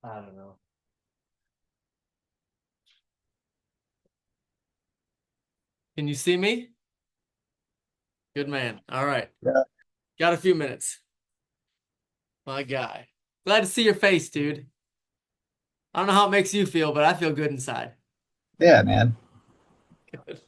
I don't know. Can you see me? Good man. All right. Yeah. Got a few minutes. My guy. Glad to see your face, dude. I don't know how it makes you feel, but I feel good inside. Yeah, man. Good.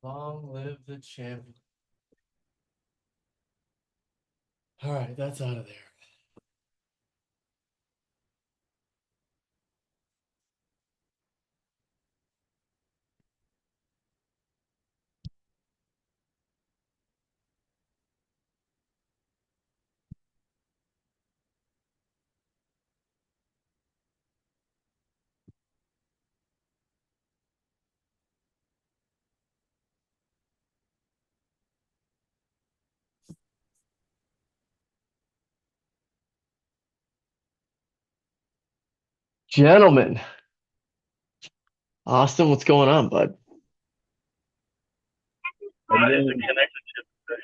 Long live the champion. All right, that's out of there. Gentlemen, Austin, what's going on, bud? What is the connection chip today?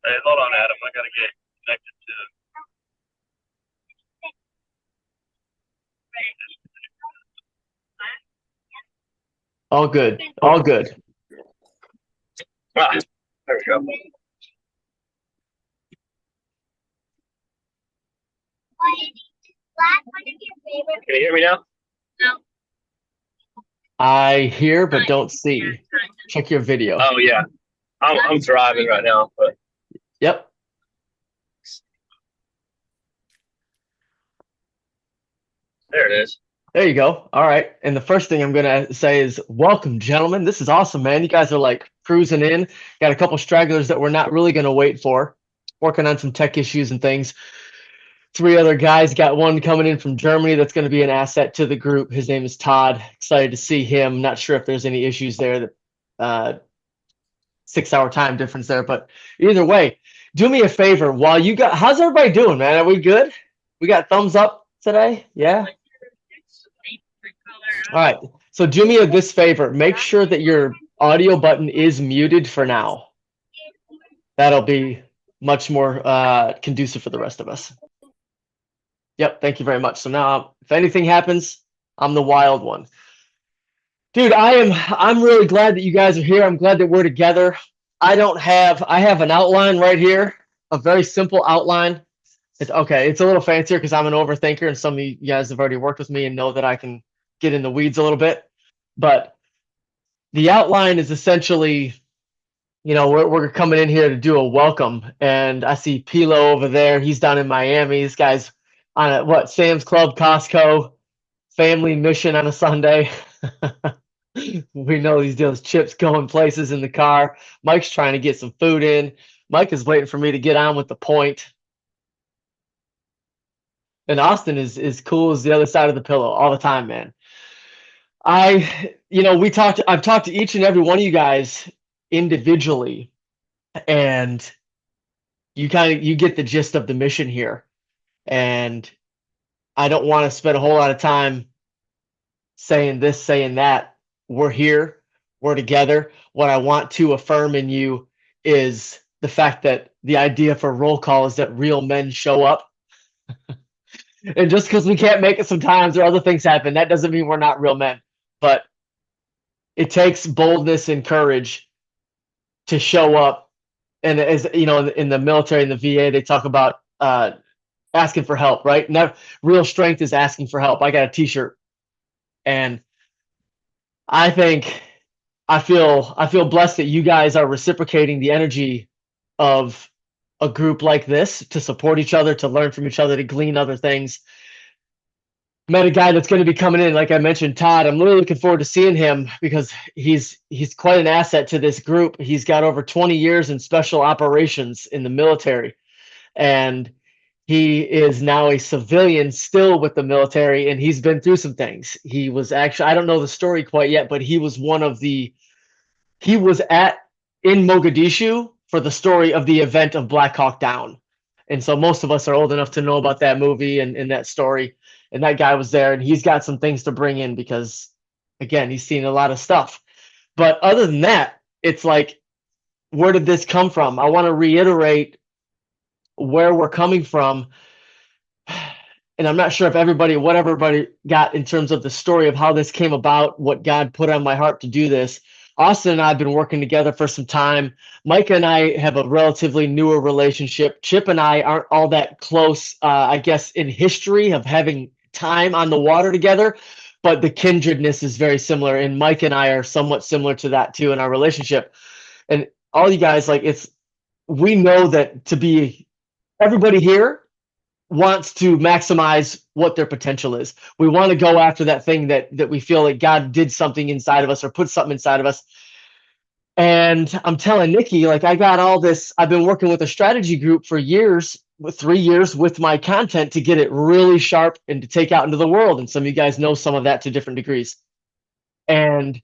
Hey, hold on, Adam. I gotta get connected to. All good. All good. Ah, there we go. Can you hear me now? I hear but don't see. Check your video. Oh yeah, I'm driving right now, but Yep. there it is. There you go. All right. And the first thing I'm gonna say is welcome, gentlemen. This is awesome, man. You guys are like cruising in. Got a couple stragglers that we're not really going to wait for, working on some tech issues and things. 3 other guys, got one coming in from Germany that's going to be an asset to the group. His name is Todd. Excited to see him. Not sure if there's any issues there that 6-hour time difference there, but either way, do me a favor while you got, how's everybody doing, man? Are we good? We got thumbs up today? Yeah. All right. So do me this favor. Make sure that your audio button is muted for now. That'll be much more conducive for the rest of us. Yep. Thank you very much. So now if anything happens, I'm the wild one. Dude, I'm really glad that you guys are here. I'm glad that we're together. I have an outline right here, a very simple outline. It's a little fancier because I'm an overthinker, and some of you guys have already worked with me and know that I can get in the weeds a little bit. But the outline is essentially, we're coming in here to do a welcome, and I see Pilo over there. He's down in Miami. This guy's on Sam's Club, Costco, family mission on a Sunday. We know he's doing chips going places in the car. Mike's trying to get some food in. Mike is waiting for me to get on with the point. And Austin is cool as the other side of the pillow all the time, man. I've talked to each and every one of you guys individually, and you get the gist of the mission here. And I don't want to spend a whole lot of time saying this, saying that. We're here, we're together. What I want to affirm in you is the fact that the idea for roll call is that real men show up. And just because we can't make it sometimes or other things happen, that doesn't mean we're not real men. But it takes boldness and courage to show up. And as you know, in the military, in the VA, they talk about asking for help, right? Real strength is asking for help. I got a t-shirt, and I feel blessed that you guys are reciprocating the energy of a group like this to support each other, to learn from each other, to glean other things. Met a guy that's going to be coming in, like I mentioned, Todd. I'm really looking forward to seeing him because he's quite an asset to this group. He's got over 20 years in special operations in the military, and he is now a civilian still with the military, and he's been through some things. He was actually, I don't know the story quite yet, but he was in Mogadishu for the story of the event of Black Hawk Down. And so most of us are old enough to know about that movie and that story. And that guy was there, and he's got some things to bring in because, again, he's seen a lot of stuff. But other than that, it's like, where did this come from? I want to reiterate where we're coming from. And I'm not sure if what everybody got in terms of the story of how this came about, what God put on my heart to do this. Austin and I have been working together for some time. Mike and I have a relatively newer relationship. Chip and I aren't all that close, I guess, in history of having time on the water together, but the kindredness is very similar. And Mike and I are somewhat similar to that too in our relationship. And all you guys, we know that everybody here wants to maximize what their potential is. We want to go after that thing that we feel like God did something inside of us or put something inside of us. And I'm telling Nikki, I got all this, I've been working with a strategy group for 3 years with my content to get it really sharp and to take out into the world. And some of you guys know some of that to different degrees. And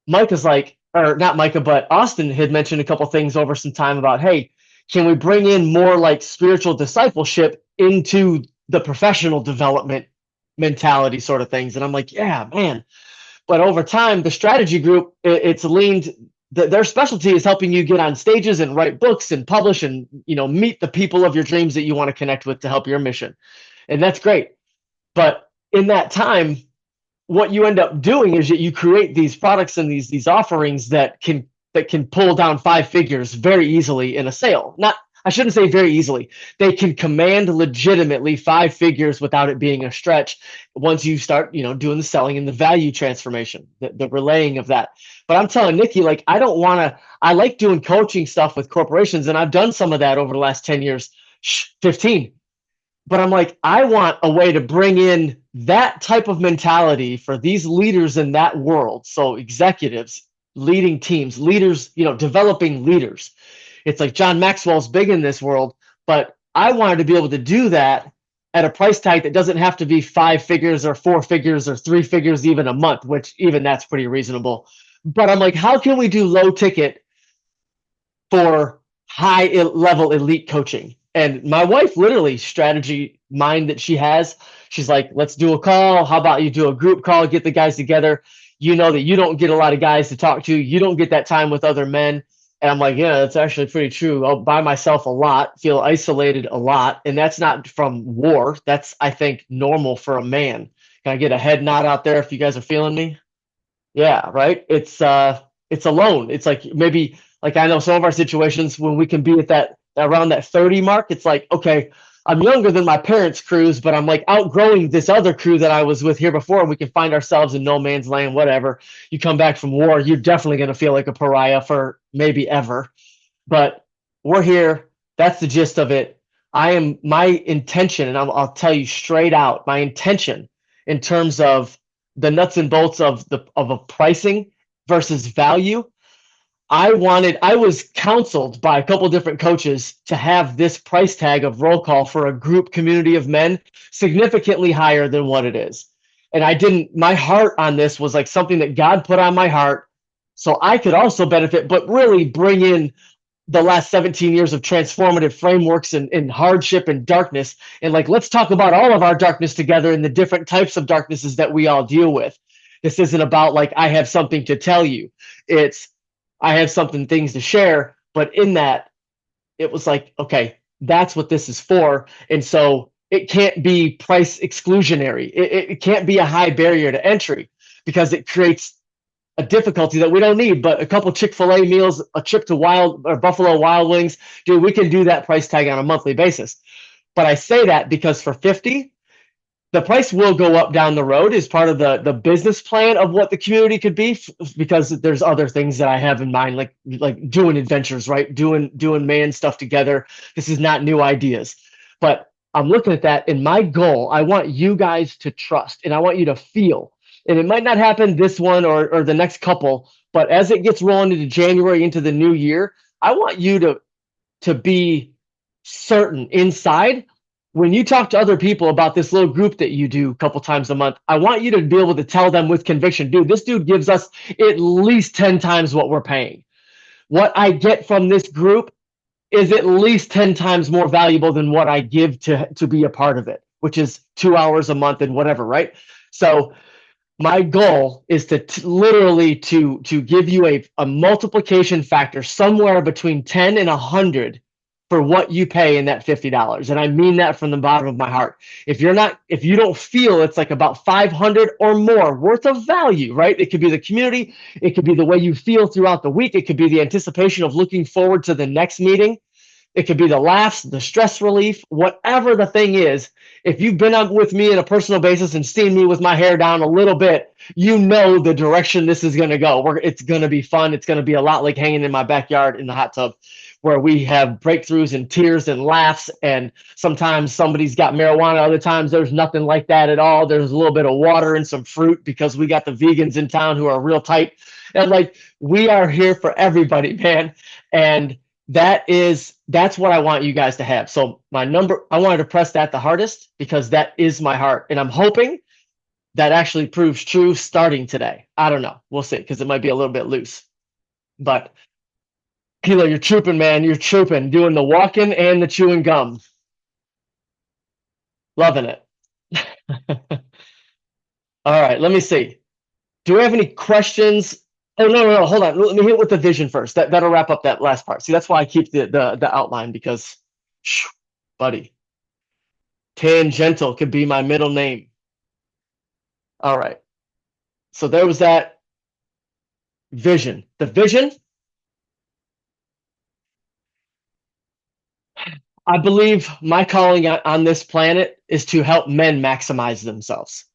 Micah's or not Micah, but Austin had mentioned a couple things over some time about, hey, can we bring in more spiritual discipleship into the professional development mentality sort of things? And I'm like, yeah, man. But over time, the strategy group, it's leaned, their specialty is helping you get on stages and write books and publish and, meet the people of your dreams that you want to connect with to help your mission. And that's great. But in that time, what you end up doing is that you create these products and these offerings that can pull down 5 figures very easily in a sale. I shouldn't say very easily. They can command legitimately 5 figures without it being a stretch once you start, doing the selling and the value transformation, the relaying of that. But I'm telling Nikki, I like doing coaching stuff with corporations, and I've done some of that over the last 10 years, 15. But I'm like, I want a way to bring in that type of mentality for these leaders in that world. So executives leading teams, leaders, developing leaders. It's like John Maxwell's big in this world, but I wanted to be able to do that at a price tag that doesn't have to be 5 figures or 4 figures or 3 figures even a month, which even that's pretty reasonable. But I'm like, how can we do low ticket for high level elite coaching? And my wife, literally, strategy mind that she has, she's like, let's do a call. How about you do a group call, get the guys together? You know that you don't get a lot of guys to talk to. You don't get that time with other men. And I'm like, yeah, that's actually pretty true. I'll by myself a lot, feel isolated a lot. And that's not from war. That's, I think, normal for a man. Can I get a head nod out there if you guys are feeling me? Yeah, right. It's alone. It's like maybe like I know some of our situations when we can be at that around that 30 mark, it's like, okay, I'm younger than my parents' crews, but I'm like outgrowing this other crew that I was with here before, and we can find ourselves in no man's land, whatever. You come back from war, you're definitely going to feel like a pariah for maybe ever. But we're here. That's the gist of it. My intention, and I'll tell you straight out, my intention in terms of the nuts and bolts of a pricing versus value. I was counseled by a couple different coaches to have this price tag of roll call for a group community of men significantly higher than what it is. And my heart on this was like something that God put on my heart so I could also benefit, but really bring in the last 17 years of transformative frameworks and hardship and darkness. And like, let's talk about all of our darkness together and the different types of darknesses that we all deal with. This isn't about like, I have something to tell you. It's, I have things to share, but in that, it was like, okay, that's what this is for. And so it can't be price exclusionary. It can't be a high barrier to entry because it creates a difficulty that we don't need. But a couple Chick-fil-A meals, a trip to Buffalo Wild Wings, dude, we can do that price tag on a monthly basis. But I say that because for 50, the price will go up down the road as part of the business plan of what the community could be, because there's other things that I have in mind, like doing adventures, right? Doing man stuff together. This is not new ideas, but I'm looking at that. And my goal, I want you guys to trust, and I want you to feel, and it might not happen this one or the next couple, but as it gets rolling into January, into the new year, I want you to be certain inside. When you talk to other people about this little group that you do a couple times a month, I want you to be able to tell them with conviction, dude, this dude gives us at least 10 times what we're paying. What I get from this group is at least 10 times more valuable than what I give to be a part of it, which is 2 hours a month and whatever, right? So my goal is to literally to give you a multiplication factor somewhere between 10 and 100 for what you pay in that $50. And I mean that from the bottom of my heart. If you don't feel it's like about 500 or more worth of value, right? It could be the community. It could be the way you feel throughout the week. It could be the anticipation of looking forward to the next meeting. It could be the laughs, the stress relief, whatever the thing is. If you've been up with me on a personal basis and seen me with my hair down a little bit, you know the direction this is going to go. It's going to be fun. It's going to be a lot like hanging in my backyard in the hot tub, where we have breakthroughs and tears and laughs. And sometimes somebody's got marijuana. Other times there's nothing like that at all. There's a little bit of water and some fruit because we got the vegans in town who are real tight. And like, we are here for everybody, man. And that's what I want you guys to have. So my number, I wanted to press that the hardest because that is my heart. And I'm hoping that actually proves true starting today. I don't know. We'll see, because it might be a little bit loose. But Kilo, you're trooping, man. You're trooping, doing the walking and the chewing gum. Loving it. All right, let me see. Do we have any questions? Oh, no. Hold on. Let me hit with the vision first. That'll wrap up that last part. See, that's why I keep the outline, because, buddy, Tangential could be my middle name. All right. So there was that vision. The vision, I believe my calling on this planet is to help men maximize themselves.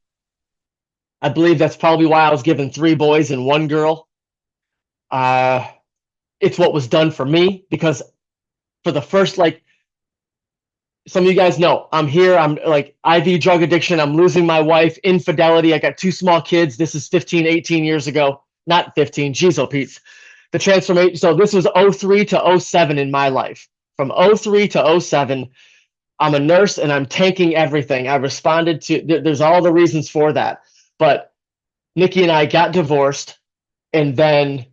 I believe that's probably why I was given 3 boys and 1 girl. It's what was done for me, because for the first, like, some of you guys know, I'm here, I'm like IV drug addiction, I'm losing my wife, infidelity, I got 2 small kids. This is 15, 18 years ago. not 15, geez, oh Pete. The transformation, so this was 03 to 07 in my life. From 03 to 07, I'm a nurse and I'm tanking everything. I responded to, there's all the reasons for that. But Nikki and I got divorced, and then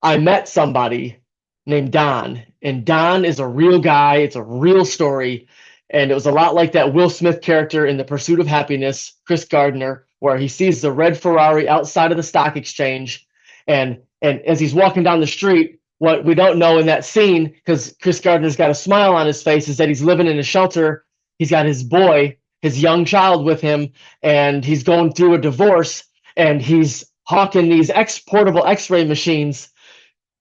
I met somebody named Don. And Don is a real guy. It's a real story. And it was a lot like that Will Smith character in The Pursuit of Happiness, Chris Gardner, where he sees the red Ferrari outside of the stock exchange. And as he's walking down the street, what we don't know in that scene, because Chris Gardner's got a smile on his face, is that he's living in a shelter. He's got his boy, his young child with him, and he's going through a divorce, and he's hawking these portable x-ray machines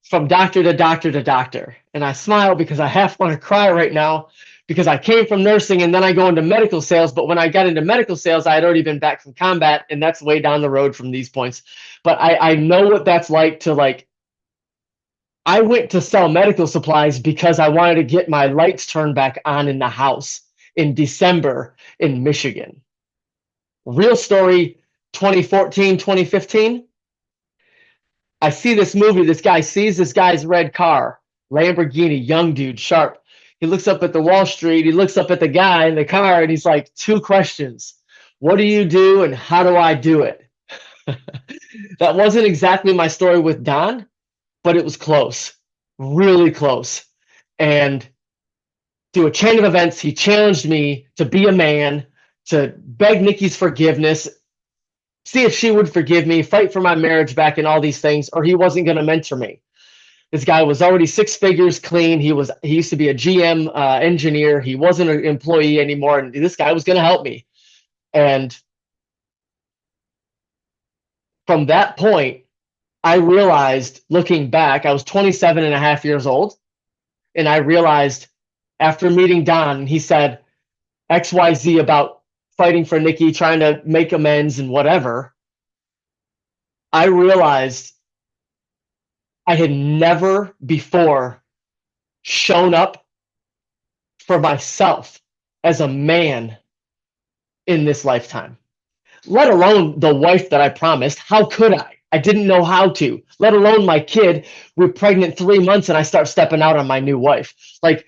from doctor to doctor to doctor. And I smile because I half want to cry right now, because I came from nursing and then I go into medical sales. But when I got into medical sales, I had already been back from combat, and that's way down the road from these points. But I know what that's like to, like, I went to sell medical supplies because I wanted to get my lights turned back on in the house in December in Michigan. Real story, 2014, 2015. I see this movie. This guy sees this guy's red car, Lamborghini, young dude, sharp. He looks up at the Wall Street. He looks up at the guy in the car, and he's like, 2 questions. What do you do, and how do I do it? That wasn't exactly my story with Don, but it was close, really close. And through a chain of events, he challenged me to be a man, to beg Nikki's forgiveness, see if she would forgive me, fight for my marriage back, and all these things, or he wasn't going to mentor me. This guy was already 6 figures clean. He used to be a GM engineer. He wasn't an employee anymore, and this guy was going to help me. And from that point, I realized, looking back, I was 27 and a half years old, and I realized after meeting Don, he said XYZ about fighting for Nikki, trying to make amends and whatever. I realized I had never before shown up for myself as a man in this lifetime, let alone the wife that I promised. How could I? I didn't know how to, let alone my kid. We're pregnant 3 months and I start stepping out on my new wife. Like,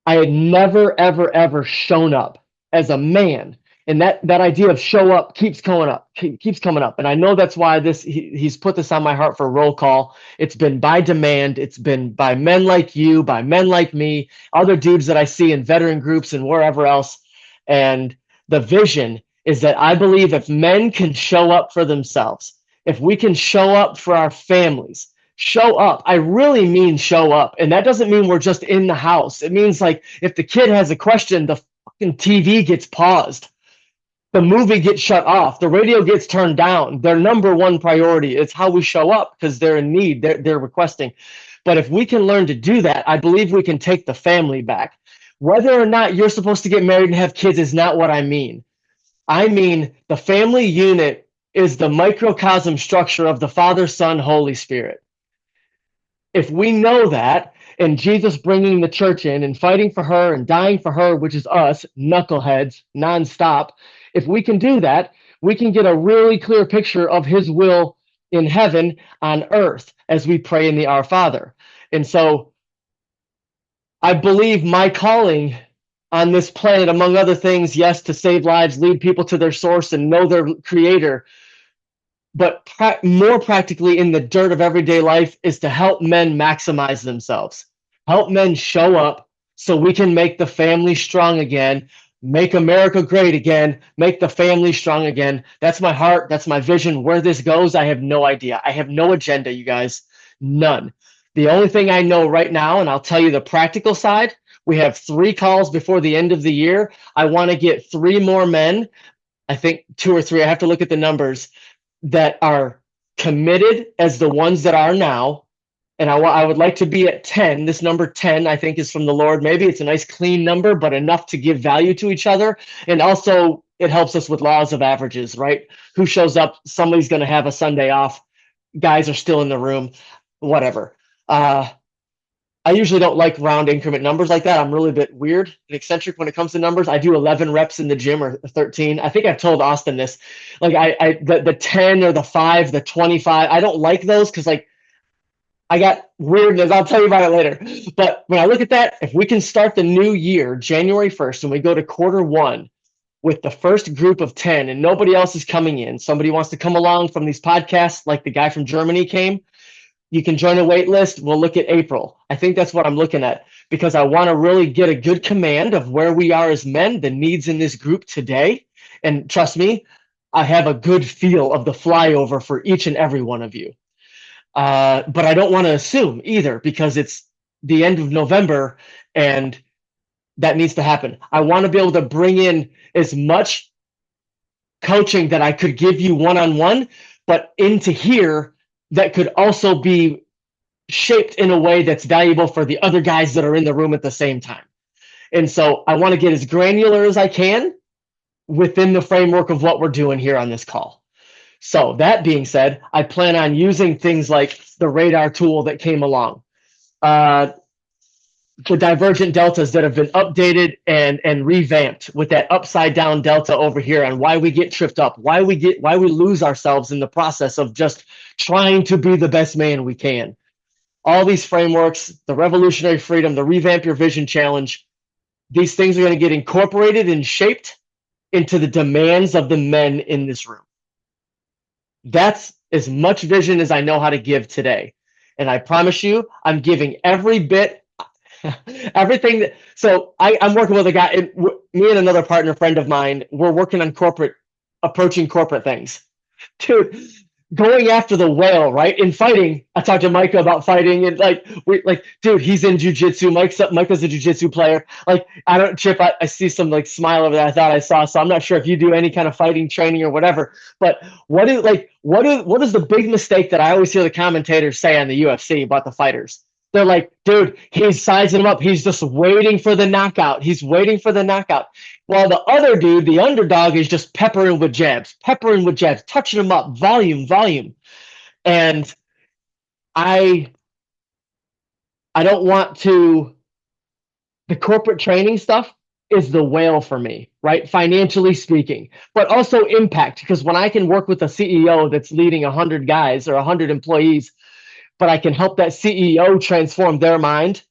I had never, ever, ever shown up as a man. And that idea of show up keeps coming up. And I know that's why he's put this on my heart for roll call. It's been by demand. It's been by men like you, by men like me, other dudes that I see in veteran groups and wherever else. And the vision is that I believe if men can show up for themselves, if we can show up for our families, show up. I really mean show up. And that doesn't mean we're just in the house. It means, like, if the kid has a question, the fucking TV gets paused. The movie gets shut off. The radio gets turned down. Their number one priority is how we show up, because they're in need. They're requesting. But if we can learn to do that, I believe we can take the family back. Whether or not you're supposed to get married and have kids is not what I mean. I mean, the family unit is the microcosm structure of the Father, Son, Holy Spirit. If we know that, and Jesus bringing the church in and fighting for her and dying for her, which is us, knuckleheads, nonstop, if we can do that, we can get a really clear picture of his will in heaven on earth as we pray in the Our Father. And so I believe my calling on this planet, among other things, yes, to save lives, lead people to their source and know their creator, but more practically in the dirt of everyday life, is to help men maximize themselves, help men show up so we can make the family strong again, make America great again, make the family strong again. That's my heart. That's my vision. Where this goes, I have no idea. I have no agenda, you guys, none. The only thing I know right now, and I'll tell you the practical side, we have 3 calls before the end of the year. I want to get 3 more men, I think 2 or 3, I have to look at the numbers, that are committed as the ones that are now. And I would like to be at 10. This number 10, I think, is from the Lord. Maybe it's a nice clean number, but enough to give value to each other. And also it helps us with laws of averages, right? Who shows up? Somebody's going to have a Sunday off. Guys are still in the room, whatever. I I usually don't like round increment numbers like that. I'm really a bit weird and eccentric when it comes to numbers. I do 11 reps in the gym or 13. I think I've told Austin this. Like the 10 or the 5, the 25, I don't like those because like I got weirdness. I'll tell you about it later. But when I look at that, if we can start the new year, January 1st, and we go to quarter one with the first group of 10 and nobody else is coming in, somebody wants to come along from these podcasts, like the guy from Germany came, you can join a wait list. We'll look at April. I think that's what I'm looking at because I want to really get a good command of where we are as men, the needs in this group today. And trust me, I have a good feel of the flyover for each and every one of you. But I don't want to assume either because it's the end of November and that needs to happen. I want to be able to bring in as much coaching that I could give you one-on-one, but into here that could also be shaped in a way that's valuable for the other guys that are in the room at the same time. And so I want to get as granular as I can within the framework of what we're doing here on this call. So that being said, I plan on using things like the radar tool that came along, the divergent deltas that have been updated and revamped with that upside down delta over here on why we get tripped up, why we lose ourselves in the process of just trying to be the best man we can. All these frameworks, the revolutionary freedom, the revamp your vision challenge, these things are going to get incorporated and shaped into the demands of the men in this room. That's as much vision as I know how to give today. And I promise you, I'm giving every bit, everything that, so I'm working with a guy, me and another partner friend of mine, we're working on approaching corporate things. Dude, going after the whale, right? In fighting, I talked to Micah about fighting and dude, he's in jujitsu. Micah's a jujitsu player. Like, Chip, I see some like smile over there I thought I saw. So I'm not sure if you do any kind of fighting training or whatever, but what is the big mistake that I always hear the commentators say on the UFC about the fighters? They're like, dude, he's sizing him up. He's just waiting for the knockout. He's waiting for the knockout. While the other dude, the underdog, is just peppering with jabs, touching him up, volume. And I don't want to, the corporate training stuff is the whale for me, right? Financially speaking, but also impact, because when I can work with a CEO that's leading 100 guys or 100 employees, but I can help that CEO transform their mind,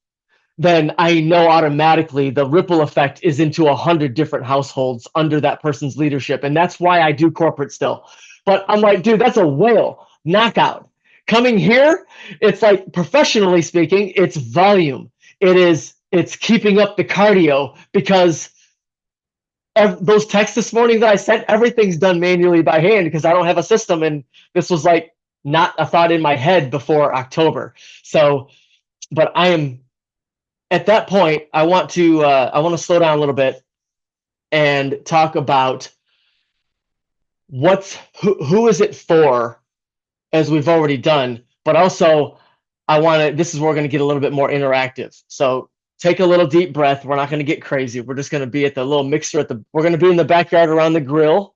then I know automatically the ripple effect is into 100 different households under that person's leadership. And that's why I do corporate still. But I'm like, dude, that's a whale knockout. Coming here, it's like, professionally speaking, it's volume. It's keeping up the cardio, because those texts this morning that I sent, everything's done manually by hand because I don't have a system. And this was like not a thought in my head before October. So, but I am at that point, I want to slow down a little bit and talk about who is it for, as we've already done, but also this is where we're going to get a little bit more interactive. So take a little deep breath. We're not going to get crazy. We're just going to be at the little mixer we're going to be in the backyard around the grill.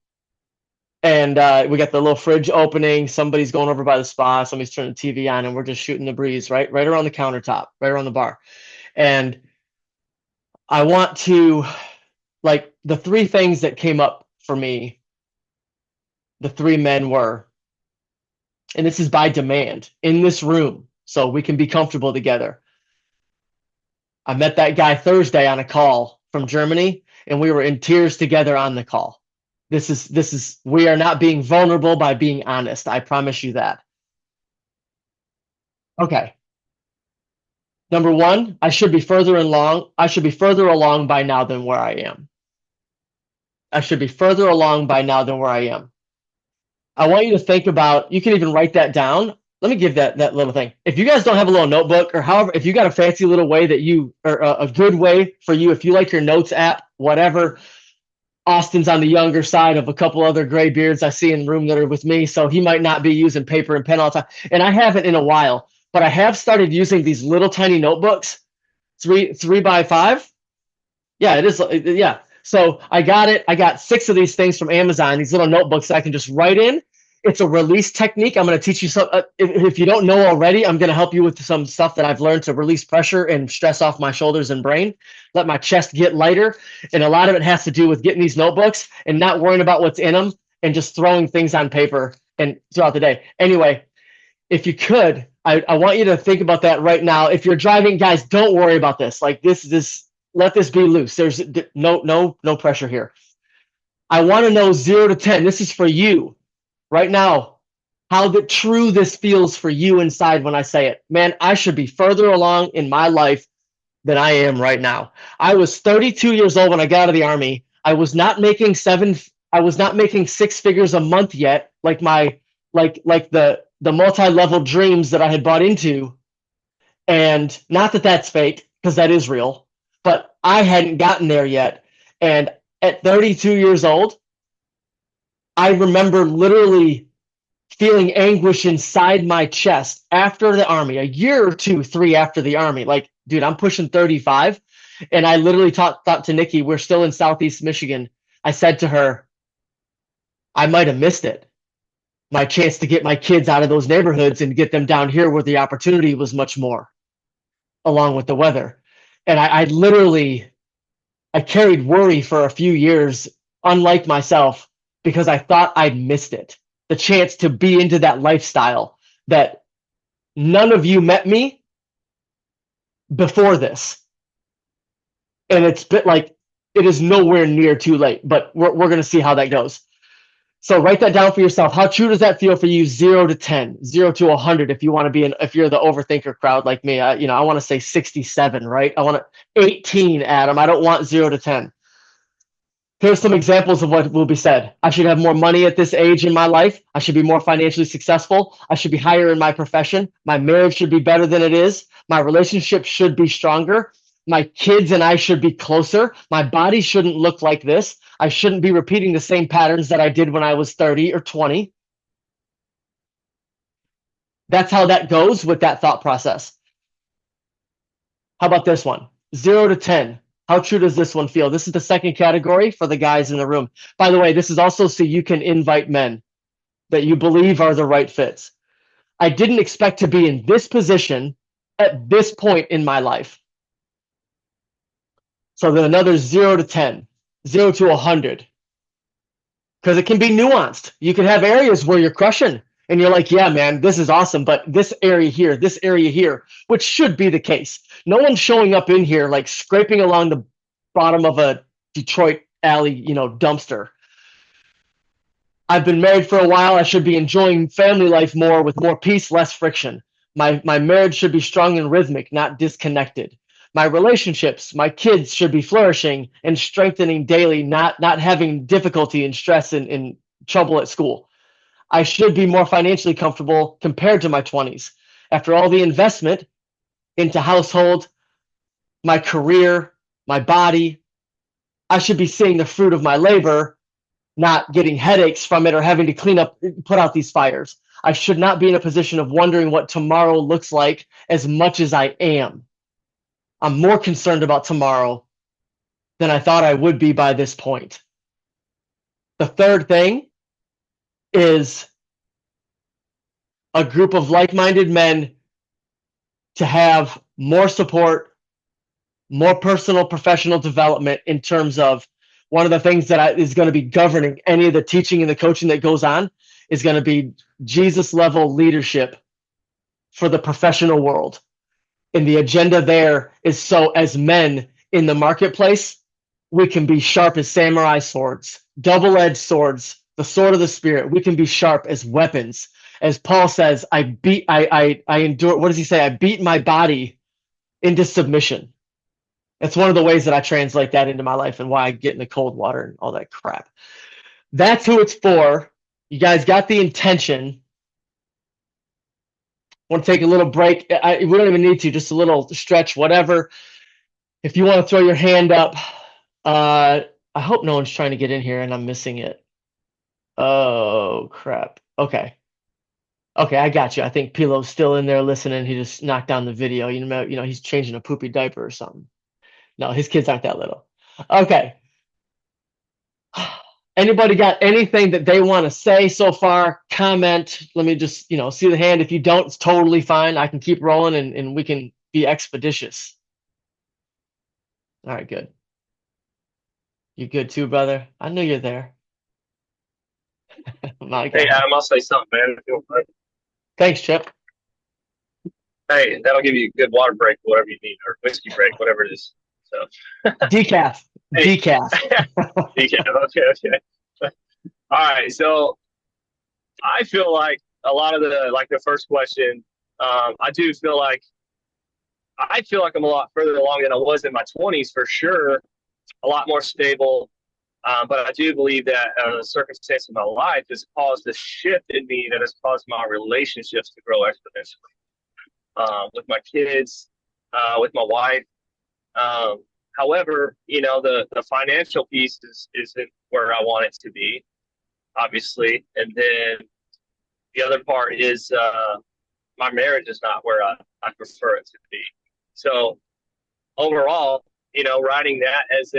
And we got the little fridge opening. Somebody's going over by the spa. Somebody's turning the TV on, and we're just shooting the breeze right around the countertop, right around the bar. And I want to, like, the three things that came up for me, the three men were, and this is by demand in this room, so we can be comfortable together. I met that guy Thursday on a call from Germany, and we were in tears together on the call. We are not being vulnerable by being honest. I promise you that. Okay. Number one, I should be further along by now than where I am. I want you to think about, you can even write that down. Let me give that little thing. If you guys don't have a little notebook, or however, if you got a fancy little way or a good way for you, if you like your notes app, whatever. Austin's on the younger side of a couple other gray beards I see in the room that are with me, so he might not be using paper and pen all the time. And I haven't in a while, but I have started using these little tiny notebooks, 3x5. Yeah, it is. Yeah. So I got 6 of these things from Amazon, these little notebooks that I can just write in. It's a release technique. I'm going to teach you some. If you don't know already, I'm going to help you with some stuff that I've learned to release pressure and stress off my shoulders and brain, let my chest get lighter. And a lot of it has to do with getting these notebooks and not worrying about what's in them and just throwing things on paper and throughout the day. Anyway, if you could, I want you to think about that right now. If you're driving, guys, don't worry about this. Like this, let this be loose. There's no pressure here. I want to know 0 to 10. This is for you. Right now, how true this feels for you inside when I say it. Man, I should be further along in my life than I am right now. I was 32 years old when I got out of the Army. I was not making 6 figures a month yet, like the multi-level dreams that I had bought into. And not that that's fake, because that is real, but I hadn't gotten there yet. And at 32 years old, I remember literally feeling anguish inside my chest after the Army, a year or 2, 3 after the Army. Like, dude, I'm pushing 35. And I literally thought to Nikki, we're still in Southeast Michigan. I said to her, I might have missed it. My chance to get my kids out of those neighborhoods and get them down here where the opportunity was much more, along with the weather. And I carried worry for a few years, unlike myself, because I thought I'd missed it. The chance to be into that lifestyle that none of you met me before this. And it's been like, it is nowhere near too late, but we're going to see how that goes. So write that down for yourself. How true does that feel for you? 0 to 10, 0 to 100. If you want to be if you're the overthinker crowd like me, I want to say 67, right? I want 18, Adam. I don't want 0 to 10. Here's some examples of what will be said. I should have more money at this age in my life. I should be more financially successful. I should be higher in my profession. My marriage should be better than it is. My relationship should be stronger. My kids and I should be closer. My body shouldn't look like this. I shouldn't be repeating the same patterns that I did when I was 30 or 20. That's how that goes with that thought process. How about this one? 0 to 10. How true does this one feel? This is the second category for the guys in the room. By the way, this is also so you can invite men that you believe are the right fits. I didn't expect to be in this position at this point in my life. So then another 0 to 10, 0 to 100. Because it can be nuanced. You can have areas where you're crushing and you're like, yeah, man, this is awesome. But this area here, which should be the case. No one's showing up in here like scraping along the bottom of a Detroit alley, dumpster. I've been married for a while. I should be enjoying family life more with more peace, less friction. My marriage should be strong and rhythmic, not disconnected. My relationships, my kids should be flourishing and strengthening daily, not having difficulty and stress and trouble at school. I should be more financially comfortable compared to my 20s. After all the investment into household, my career, my body, I should be seeing the fruit of my labor, not getting headaches from it or having to put out these fires. I should not be in a position of wondering what tomorrow looks like as much as I am. I'm more concerned about tomorrow than I thought I would be by this point. The third thing is a group of like-minded men to have more support, more personal professional development in terms of one of the things that is going to be governing any of the teaching and the coaching that goes on is going to be Jesus level leadership for the professional world. And the agenda there is so as men in the marketplace, we can be sharp as samurai swords, double-edged swords, the sword of the spirit. We can be sharp as weapons. As Paul says, I endure. What does he say? I beat my body into submission. That's one of the ways that I translate that into my life and why I get in the cold water and all that crap. That's who it's for. You guys got the intention. Want to take a little break? We don't even need to, just a little stretch, whatever. If you want to throw your hand up, I hope no one's trying to get in here and I'm missing it. Oh, crap. Okay, I got you. I think Pilo's still in there listening. He just knocked down the video. He's changing a poopy diaper or something. No, his kids aren't that little. Okay. Anybody got anything that they want to say so far? Comment. Let me just, see the hand. If you don't, it's totally fine. I can keep rolling and we can be expeditious. All right, good. You good too, brother? I know you're there. My Hey, God. Adam, I'll say something, man. If you don't mind. Thanks, Chip. Hey, that'll give you a good water break, whatever you need, or whiskey break, whatever it is. So, Decaf. hey, Decaf. okay. All right, so I feel like a lot of the first question, I do feel like I'm a lot further along than I was in my 20s for sure, a lot more stable. But I do believe that the circumstance of my life has caused a shift in me that has caused my relationships to grow exponentially with my kids, with my wife. However, the financial piece isn't where I want it to be, obviously. And then the other part is my marriage is not where I prefer it to be. So overall, writing that as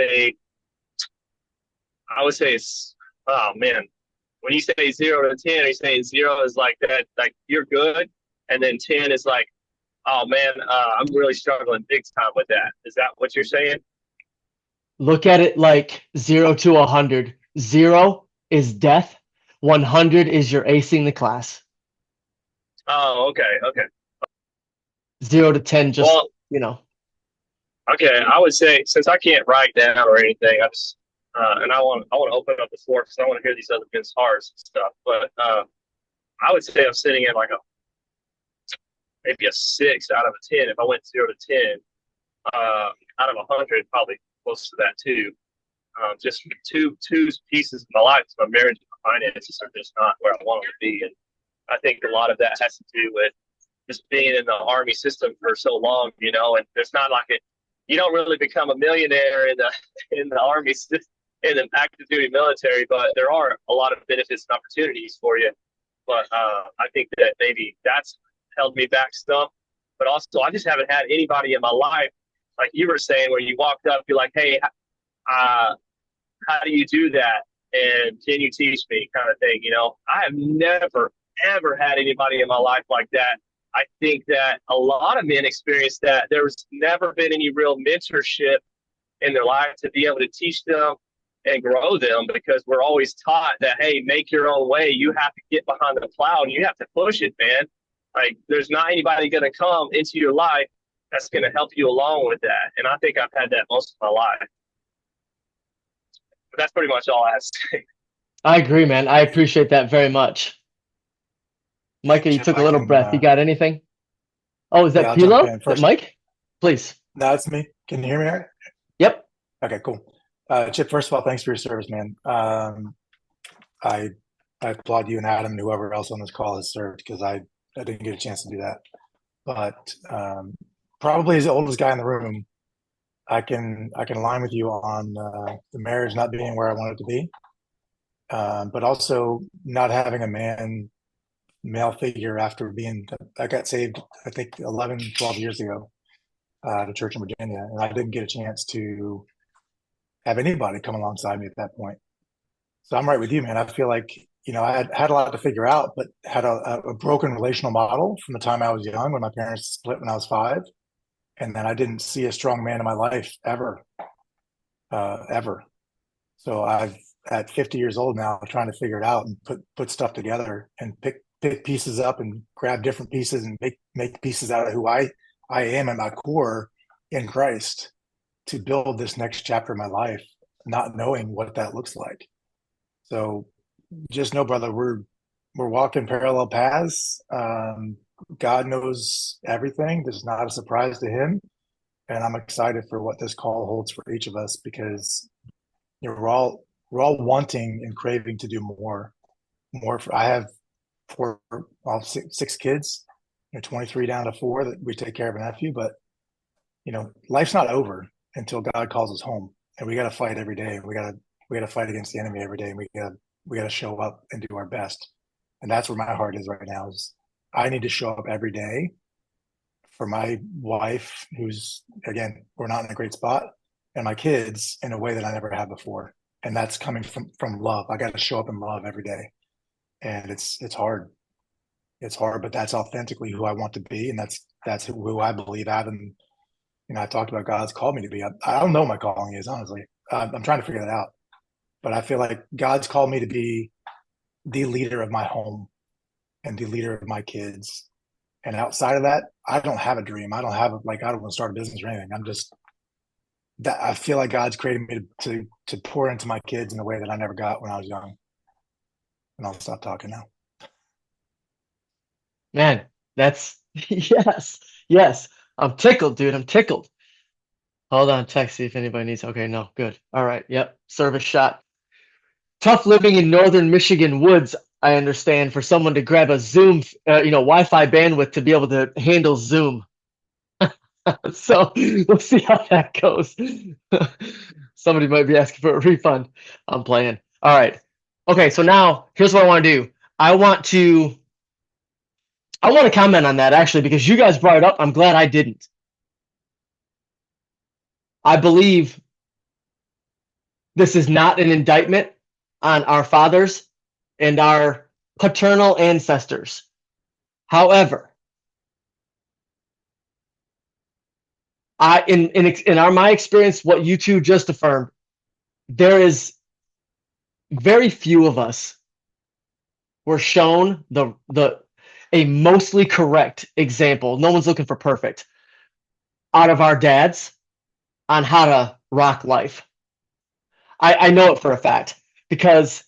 I would say it's, oh man, when you say 0 to 10, are you saying 0 is like that, like you're good, and then 10 is like, oh man, I'm really struggling big time with that. Is that what you're saying? Look at it like 0 to 100. 0 is death. 100 is you're acing the class. Oh, okay. 0 to 10, just, Well, okay. I would say since I can't write down or anything, I just and I want to open up the floor because I want to hear these other men's hearts and stuff. But I would say I'm sitting in like maybe a 6 out of a 10. If I went 0 to 10, out of 100, probably close to that too. Just two pieces of my life, my marriage and my finances are just not where I want them to be, and I think a lot of that has to do with just being in the army system for so long, and there's not like it. You don't really become a millionaire in the army in the active duty military, but there are a lot of benefits and opportunities for you. But I think that maybe that's held me back some. But also, I just haven't had anybody in my life, like you were saying, where you walked up, you're like, hey, how do you do that? And can you teach me, kind of thing? I have never, ever had anybody in my life like that. I think that a lot of men experience that. There's never been any real mentorship in their life to be able to teach them and grow them because we're always taught that, hey, make your own way. You have to get behind the plow and you have to push it, man. Like, there's not anybody going to come into your life that's going to help you along with that. And I think I've had that most of my life. But that's pretty much all I have to say. I agree, man. I appreciate that very much. Micah, you Chip, took a I little can, breath. You got anything? Oh, is that I'll jump Pilo? in Is that first. Mike? Please. No, it's me. Can you hear me all right? Yep. Okay, cool. Chip, first of all, thanks for your service, man. I applaud you and Adam and whoever else on this call has served because I didn't get a chance to do that. But probably as the oldest guy in the room, I can align with you on the marriage not being where I want it to be, but also not having a male figure after I got saved, I think 11, 12 years ago at a church in Virginia, and I didn't get a chance to have anybody come alongside me at that point. So I'm right with you, man. I feel like, I had a lot to figure out, but had a broken relational model from the time I was young when my parents split when I was 5. And then I didn't see a strong man in my life ever. So I've at 50 years old now trying to figure it out and put stuff together and pick pieces up and grab different pieces and make pieces out of who I am at my core in Christ to build this next chapter of my life, not knowing what that looks like. So just know, brother, we're walking parallel paths. God knows everything. This is not a surprise to him. And I'm excited for what this call holds for each of us because we're all wanting and craving to do more. I have six kids, 23 down to 4 that we take care of a nephew, but life's not over until God calls us home, and we got to fight every day. We got to fight against the enemy every day. And we got to show up and do our best. And that's where my heart is right now. Is I need to show up every day for my wife, who's, again, we're not in a great spot, and my kids in a way that I never have before. and that's coming from love. I got to show up in love every day, and it's hard. It's hard, but that's authentically who I want to be, and that's who I believe Adam. I talked about God's called me to be. I don't know what my calling is, honestly. I'm trying to figure that out, but I feel like God's called me to be the leader of my home and the leader of my kids. And outside of that, I don't have a dream. I don't have I don't want to start a business or anything. I'm just that I feel like God's created me to pour into my kids in a way that I never got when I was young. And I'll stop talking now. Man, that's yes, yes. I'm tickled, dude. I'm tickled. Hold on, check, see if anybody needs. Okay, no, good. All right, yep. Service shot. Tough living in northern Michigan woods, I understand, for someone to grab a Zoom, Wi-Fi bandwidth to be able to handle Zoom. So we'll see how that goes. Somebody might be asking for a refund. I'm playing. All right. Okay, so now here's what I want to do. I want to comment on that actually because you guys brought it up. I'm glad I didn't. I believe this is not an indictment on our fathers and our paternal ancestors. However, my experience, what you two just affirmed, there is very few of us were shown a mostly correct example. No one's looking for perfect out of our dads on how to rock life. I know it for a fact because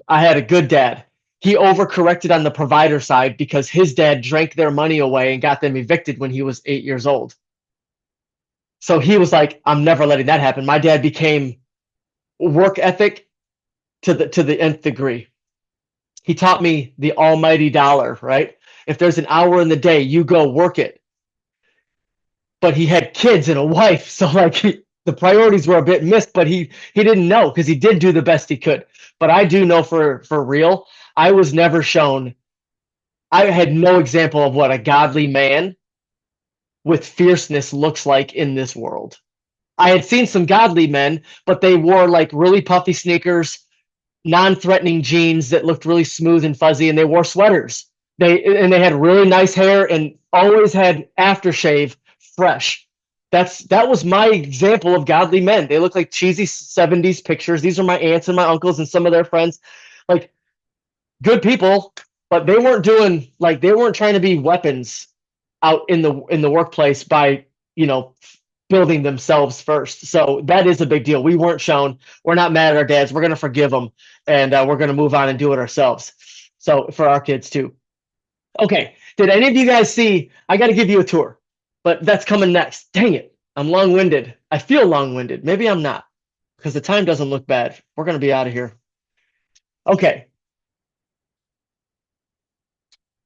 I had a good dad. He overcorrected on the provider side because his dad drank their money away and got them evicted when he was 8 years old. So he was like, I'm never letting that happen. My dad became work ethic to the nth degree. He taught me the almighty dollar, right? If there's an hour in the day, you go work it. But he had kids and a wife, so the priorities were a bit missed, but he didn't know because he did do the best he could. But I do know for real, I was never shown, I had no example of what a godly man with fierceness looks like in this world. I had seen some godly men, but they wore really puffy sneakers, non-threatening jeans that looked really smooth and fuzzy, and they wore sweaters. They had really nice hair and always had aftershave fresh. That was my example of godly men. They look like cheesy 70s pictures. These are my aunts and my uncles and some of their friends. Good people, but they weren't doing they weren't trying to be weapons out in the workplace by, building themselves first. So that is a big deal. We weren't shown. We're not mad at our dads. We're going to forgive them and we're going to move on and do it ourselves. So for our kids too. Okay. Did any of you guys see, I got to give you a tour, but that's coming next. Dang it. I'm long-winded. I feel long-winded. Maybe I'm not because the time doesn't look bad. We're going to be out of here. Okay.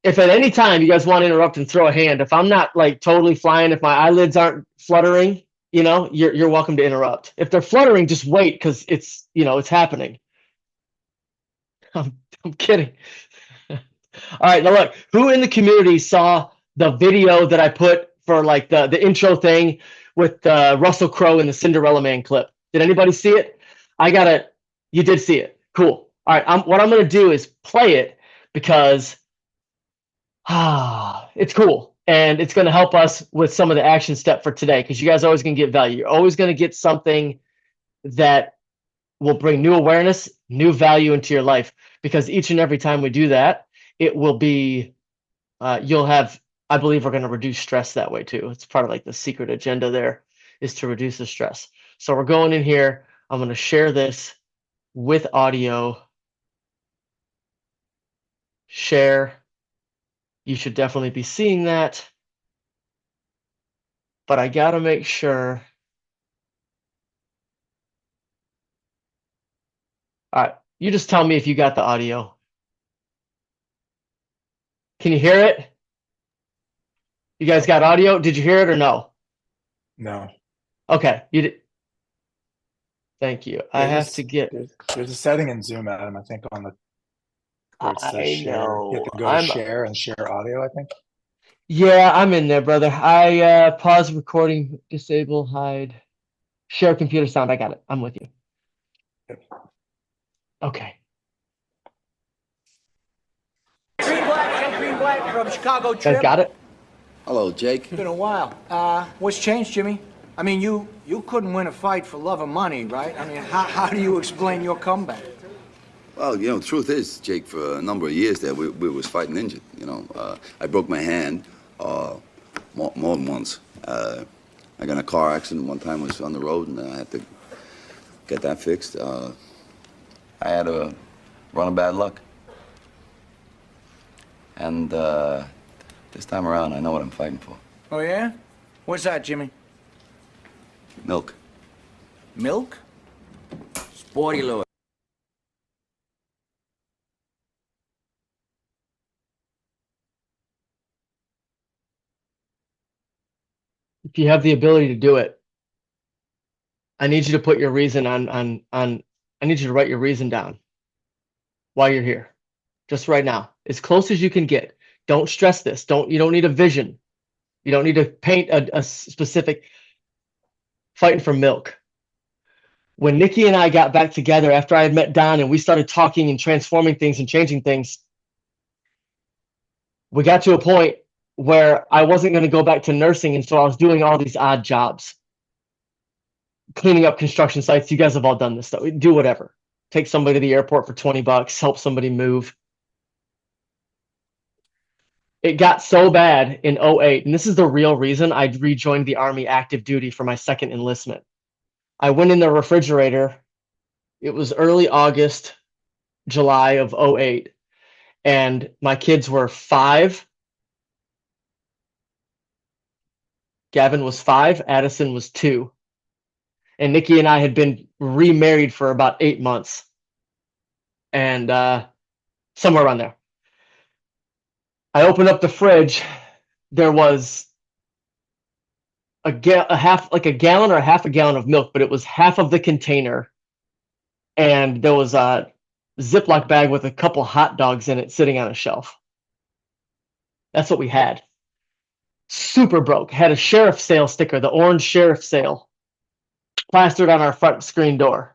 If at any time you guys want to interrupt and throw a hand, if I'm not totally flying, if my eyelids aren't fluttering, you're welcome to interrupt. If they're fluttering, just wait because it's happening. I'm kidding. All right, now look, who in the community saw the video that I put for the intro thing with Russell Crowe in the Cinderella Man clip? Did anybody see it? You did see it. Cool. All right, what I'm going to do is play it because it's cool. And it's going to help us with some of the action step for today because you guys are always going to get value. You're always going to get something that will bring new awareness, new value into your life because each and every time we do that, it will be, you'll have, I believe we're going to reduce stress that way too. It's part of the secret agenda there is to reduce the stress. So we're going in here. I'm going to share this with audio. Share. You should definitely be seeing that. But I got to make sure. All right. You just tell me if you got the audio. Can you hear it? You guys got audio? Did you hear it or no? No. Okay. You did. Thank you. I have to get. There's a setting in Zoom, Adam, I think, on the where it says I share. know. You have to go to share and share audio, I think. Yeah, I'm in there, brother. I pause recording, disable, hide, share computer sound. I got it. I'm with you. Okay. Green Black from Chicago Guys Trip. got it? Hello, Jake. It's been a while. What's changed, Jimmy? I mean, you couldn't win a fight for love or money, right? I mean, how do you explain your comeback? Well, the truth is, Jake, for a number of years there, we was fighting injured. I broke my hand more than once. I got in a car accident one time. I was on the road, and I had to get that fixed. I had a run of bad luck. And this time around, I know what I'm fighting for. Oh, yeah? What's that, Jimmy? Milk. Milk? Sporty Lord. If you have the ability to do it, I need you to put your reason on I need you to write your reason down while you're here. Just right now. As close as you can get. Don't stress this. You don't need a vision. You don't need to paint a specific fighting for milk. When Nikki and I got back together after I had met Don and we started talking and transforming things and changing things, we got to a point where I wasn't going to go back to nursing, and so I was doing all these odd jobs. Cleaning up construction sites. You guys have all done this stuff. Do whatever. Take somebody to the airport for $20, help somebody move. It got so bad in 2008, and this is the real reason I rejoined the Army active duty for my second enlistment. I went in the refrigerator. It was early August, July of 2008, and my kids were 5. Gavin was 5, Addison was 2. And Nikki and I had been remarried for about 8 months. And somewhere around there. I opened up the fridge. There was a gallon or a half a gallon of milk, but it was half of the container. And there was a Ziploc bag with a couple hot dogs in it sitting on a shelf. That's what we had. Super broke. Had a sheriff sale sticker, the orange sheriff sale, plastered on our front screen door.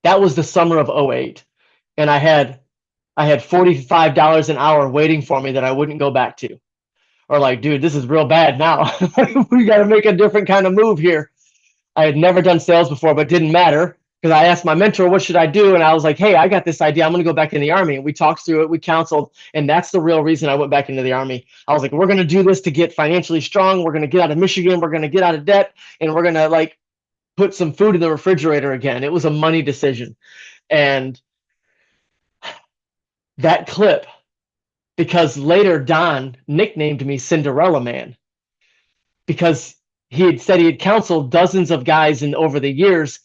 That was the summer of 2008. And I had $45 an hour waiting for me that I wouldn't go back to. Or like, dude, this is real bad now. We got to make a different kind of move here. I had never done sales before, but it didn't matter because I asked my mentor, what should I do? And I was like, hey, I got this idea. I'm going to go back in the Army. And we talked through it. We counseled. And that's the real reason I went back into the Army. I was like, we're going to do this to get financially strong. We're going to get out of Michigan. We're going to get out of debt. And we're going to put some food in the refrigerator again. It was a money decision. And that clip, because later Don nicknamed me Cinderella Man, because he had said he had counseled dozens of guys over the years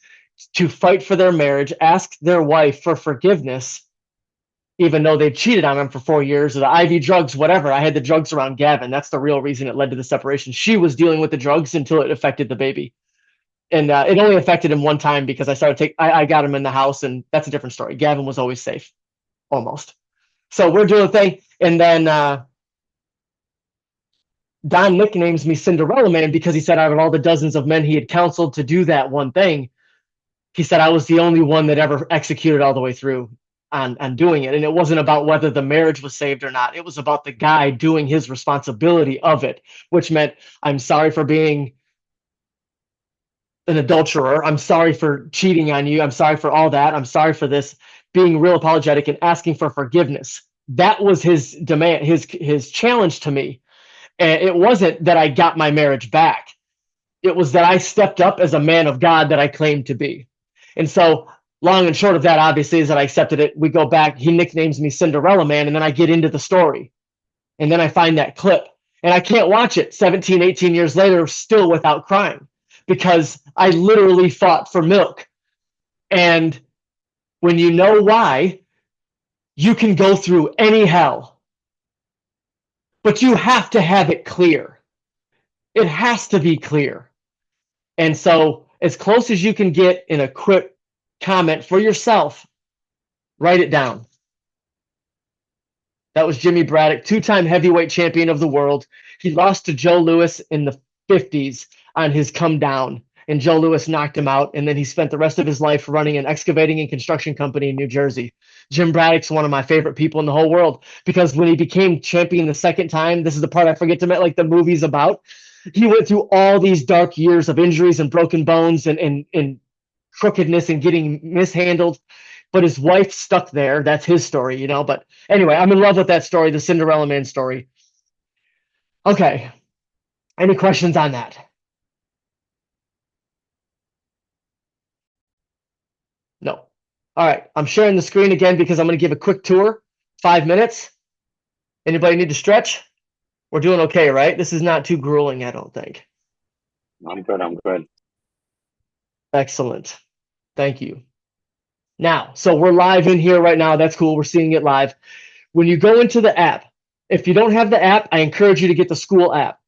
to fight for their marriage, ask their wife for forgiveness, even though they cheated on him for 4 years, or the IV drugs, whatever. I had the drugs around Gavin. That's the real reason it led to the separation. She was dealing with the drugs until it affected the baby. And it only affected him one time because I got him in the house, and that's a different story. Gavin was always safe, almost. So we're doing a thing, and then Don nicknames me Cinderella Man because he said out of all the dozens of men he had counseled to do that one thing, he said I was the only one that ever executed all the way through on doing it. And it wasn't about whether the marriage was saved or not. It was about the guy doing his responsibility of it, which meant I'm sorry for being an adulterer. I'm sorry for cheating on you. I'm sorry for all that. I'm sorry for this, being real apologetic and asking for forgiveness. That was his demand, his challenge to me. And it wasn't that I got my marriage back. It was that I stepped up as a man of God that I claimed to be. And so long and short of that, obviously, is that I accepted it. We go back. He nicknames me Cinderella Man, and then I get into the story. And then I find that clip. And I can't watch it 17, 18 years later still without crying, because I literally fought for milk. And when you know why, you can go through any hell. But you have to have it clear. It has to be clear. And so as close as you can get in a quick comment for yourself, write it down. That was Jimmy Braddock, 2-time heavyweight champion of the world. He lost to Joe Louis in the 50s on his come down. and Joe Louis knocked him out. And then he spent the rest of his life running an excavating and construction company in New Jersey. Jim Braddock's one of my favorite people in the whole world because when he became champion the second time, this is the part I forget to mention, like the movie's about. He went through all these dark years of injuries and broken bones and crookedness and getting mishandled. But his wife stuck there. That's his story, you know. But anyway, I'm in love with that story, the Cinderella Man story. Okay. Any questions on that? No. All right. I'm sharing the screen again because I'm going to give a quick tour. 5 minutes. Anybody need to stretch? We're doing okay, right? This is not too grueling, I don't think. I'm good. I'm good. Excellent. Thank you. Now, so we're live in here right now. That's cool. We're seeing it live. When you go into the app, if you don't have the app, I encourage you to get the school app.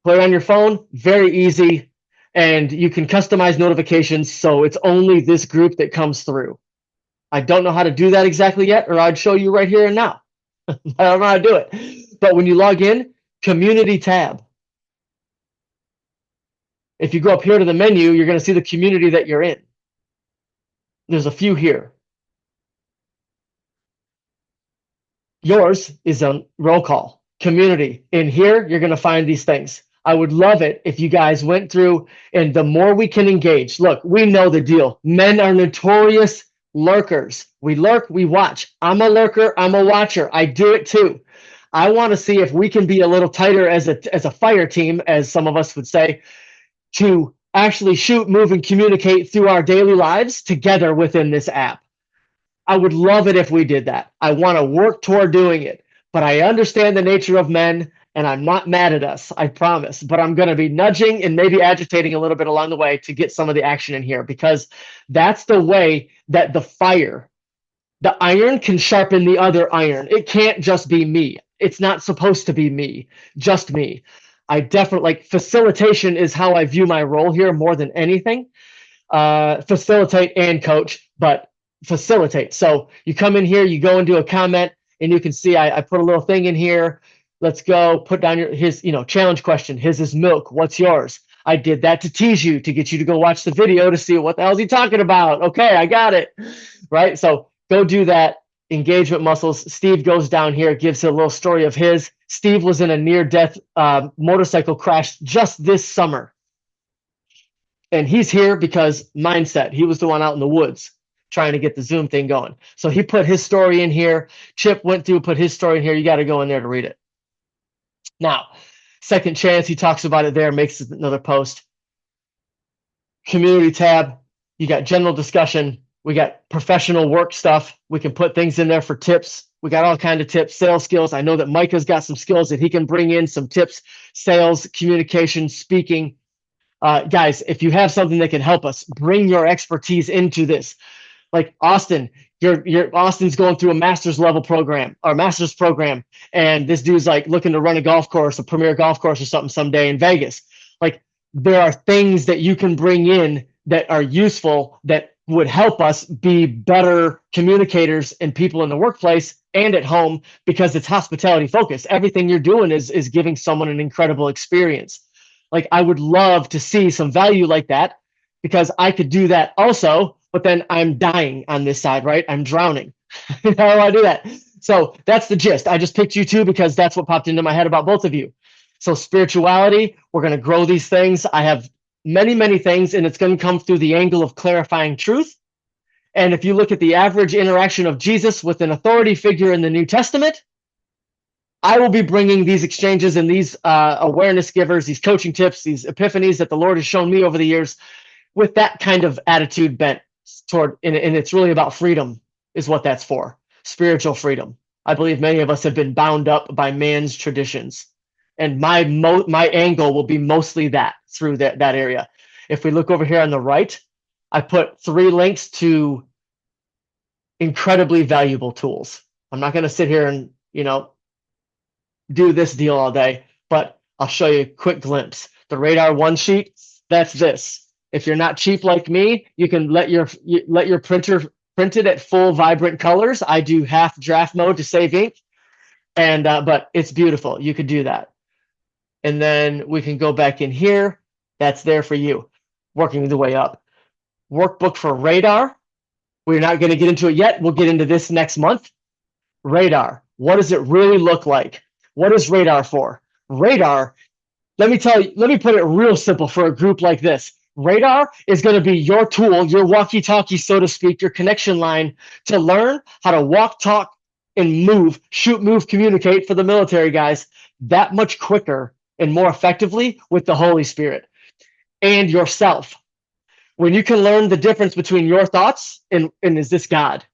Play it on your phone, very easy, and you can customize notifications so it's only this group that comes through. I don't know how to do that exactly yet, or I'd show you right here and now. I don't know how to do it. But when you log in, community tab. If you go up here to the menu, you're going to see the community that you're in. There's a few here. Yours is on roll call, community. In here, you're going to find these things. I would love it if you guys went through, and the more we can engage. Look, we know the deal. Men are notorious lurkers. We lurk, we watch. I'm a lurker, I'm a watcher. I do it too. I want to see if we can be a little tighter as a fire team, as some of us would say, to actually shoot, move, and communicate through our daily lives together within this app. I would love it if we did that. I want to work toward doing it, but I understand the nature of men, and I'm not mad at us, I promise. But I'm going to be nudging and maybe agitating a little bit along the way to get some of the action in here, because that's the way that the iron can sharpen the other iron. It can't just be me. It's not supposed to be me, just me. I definitely, like, facilitation is how I view my role here more than anything. Facilitate and coach, but facilitate. So you come in here, you go and do a comment, and you can see I put a little thing in here. Let's go put down his challenge question. His is milk. What's yours? I did that to tease you, to get you to go watch the video to see what the hell is he talking about. Okay, I got it. Right? So go do that. Engagement muscles. Steve goes down here, gives a little story of his. Steve was in a near-death motorcycle crash just this summer. And he's here because mindset. He was the one out in the woods trying to get the Zoom thing going. So he put his story in here. Chip went through, put his story in here. You got to go in there to read it. Now, second chance, he talks about it there, makes another post. Community tab. You got general discussion. We got professional work stuff. We can put things in there for tips. We got all kinds of tips, sales skills. I know that Micah's got some skills that he can bring in, some tips, sales, communication, speaking. Guys, if you have something that can help us, bring your expertise into this. Like Austin, Austin's going through a master's level program or master's program, and this dude's like looking to run a golf course, a premier golf course or something someday in Vegas. Like, there are things that you can bring in that are useful, that would help us be better communicators and people in the workplace and at home, because it's hospitality focused. Everything you're doing is giving someone an incredible experience. Like, I would love to see some value like that, because I could do that also, but then I'm dying on this side, right? I'm drowning. How do I do that? So that's the gist. I just picked you two because that's what popped into my head about both of you. So spirituality, we're going to grow these things. I have many, many things, and it's going to come through the angle of clarifying truth. And if you look at the average interaction of Jesus with an authority figure in the New Testament, I will be bringing these exchanges and these awareness givers, these coaching tips, these epiphanies that the Lord has shown me over the years with that kind of attitude bent toward, and it's really about freedom is what that's for, spiritual freedom. I believe many of us have been bound up by man's traditions. And my angle will be mostly that, through that area. If we look over here on the right, I put 3 links to incredibly valuable tools. I'm not going to sit here and, do this deal all day, but I'll show you a quick glimpse. The Radar One sheet, that's this. If you're not cheap like me, you can let your printer print it at full vibrant colors. I do half draft mode to save ink, and but it's beautiful. You could do that. And then we can go back in here. That's there for you. working the way up. Workbook for radar. We're not going to get into it yet. We'll get into this next month. Radar. What does it really look like? What is radar for? Radar, let me put it real simple for a group like this. Radar is going to be your tool, your walkie-talkie, so to speak, your connection line to learn how to walk, talk, and move, shoot, move, communicate for the military guys that much quicker and more effectively with the Holy Spirit and yourself. When you can learn the difference between your thoughts and is this God?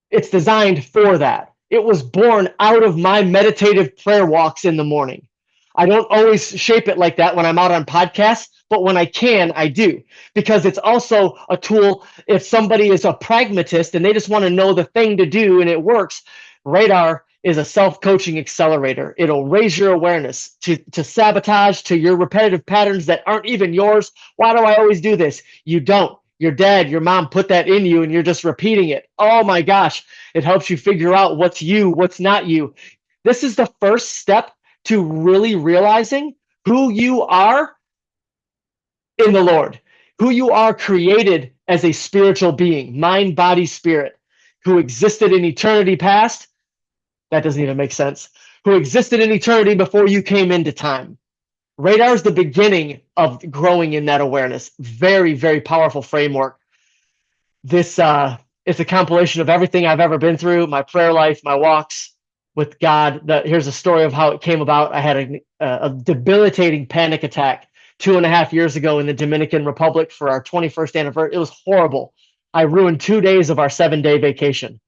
It's designed for that. It was born out of my meditative prayer walks in the morning. I don't always shape it like that when I'm out on podcasts, but when I can, I do. Because it's also a tool if somebody is a pragmatist and they just want to know the thing to do and it works. Radar is a self-coaching accelerator. It'll raise your awareness to sabotage, to your repetitive patterns that aren't even yours. Why do I always do this? You don't. Your dad, your mom put that in you and you're just repeating it. Oh my gosh. It helps you figure out what's you, what's not you. This is the first step to really realizing who you are in the Lord, who you are created as a spiritual being, mind, body, spirit, who existed in eternity past. That doesn't even make sense. Who existed in eternity before you came into time. Radar is the beginning of growing in that awareness. Very, very powerful framework. This it's a compilation of everything I've ever been through, my prayer life, my walks with God. Here's a story of how it came about. I had a debilitating panic attack 2.5 years ago in the Dominican Republic for our 21st anniversary. It was horrible. I ruined 2 days of our 7-day vacation.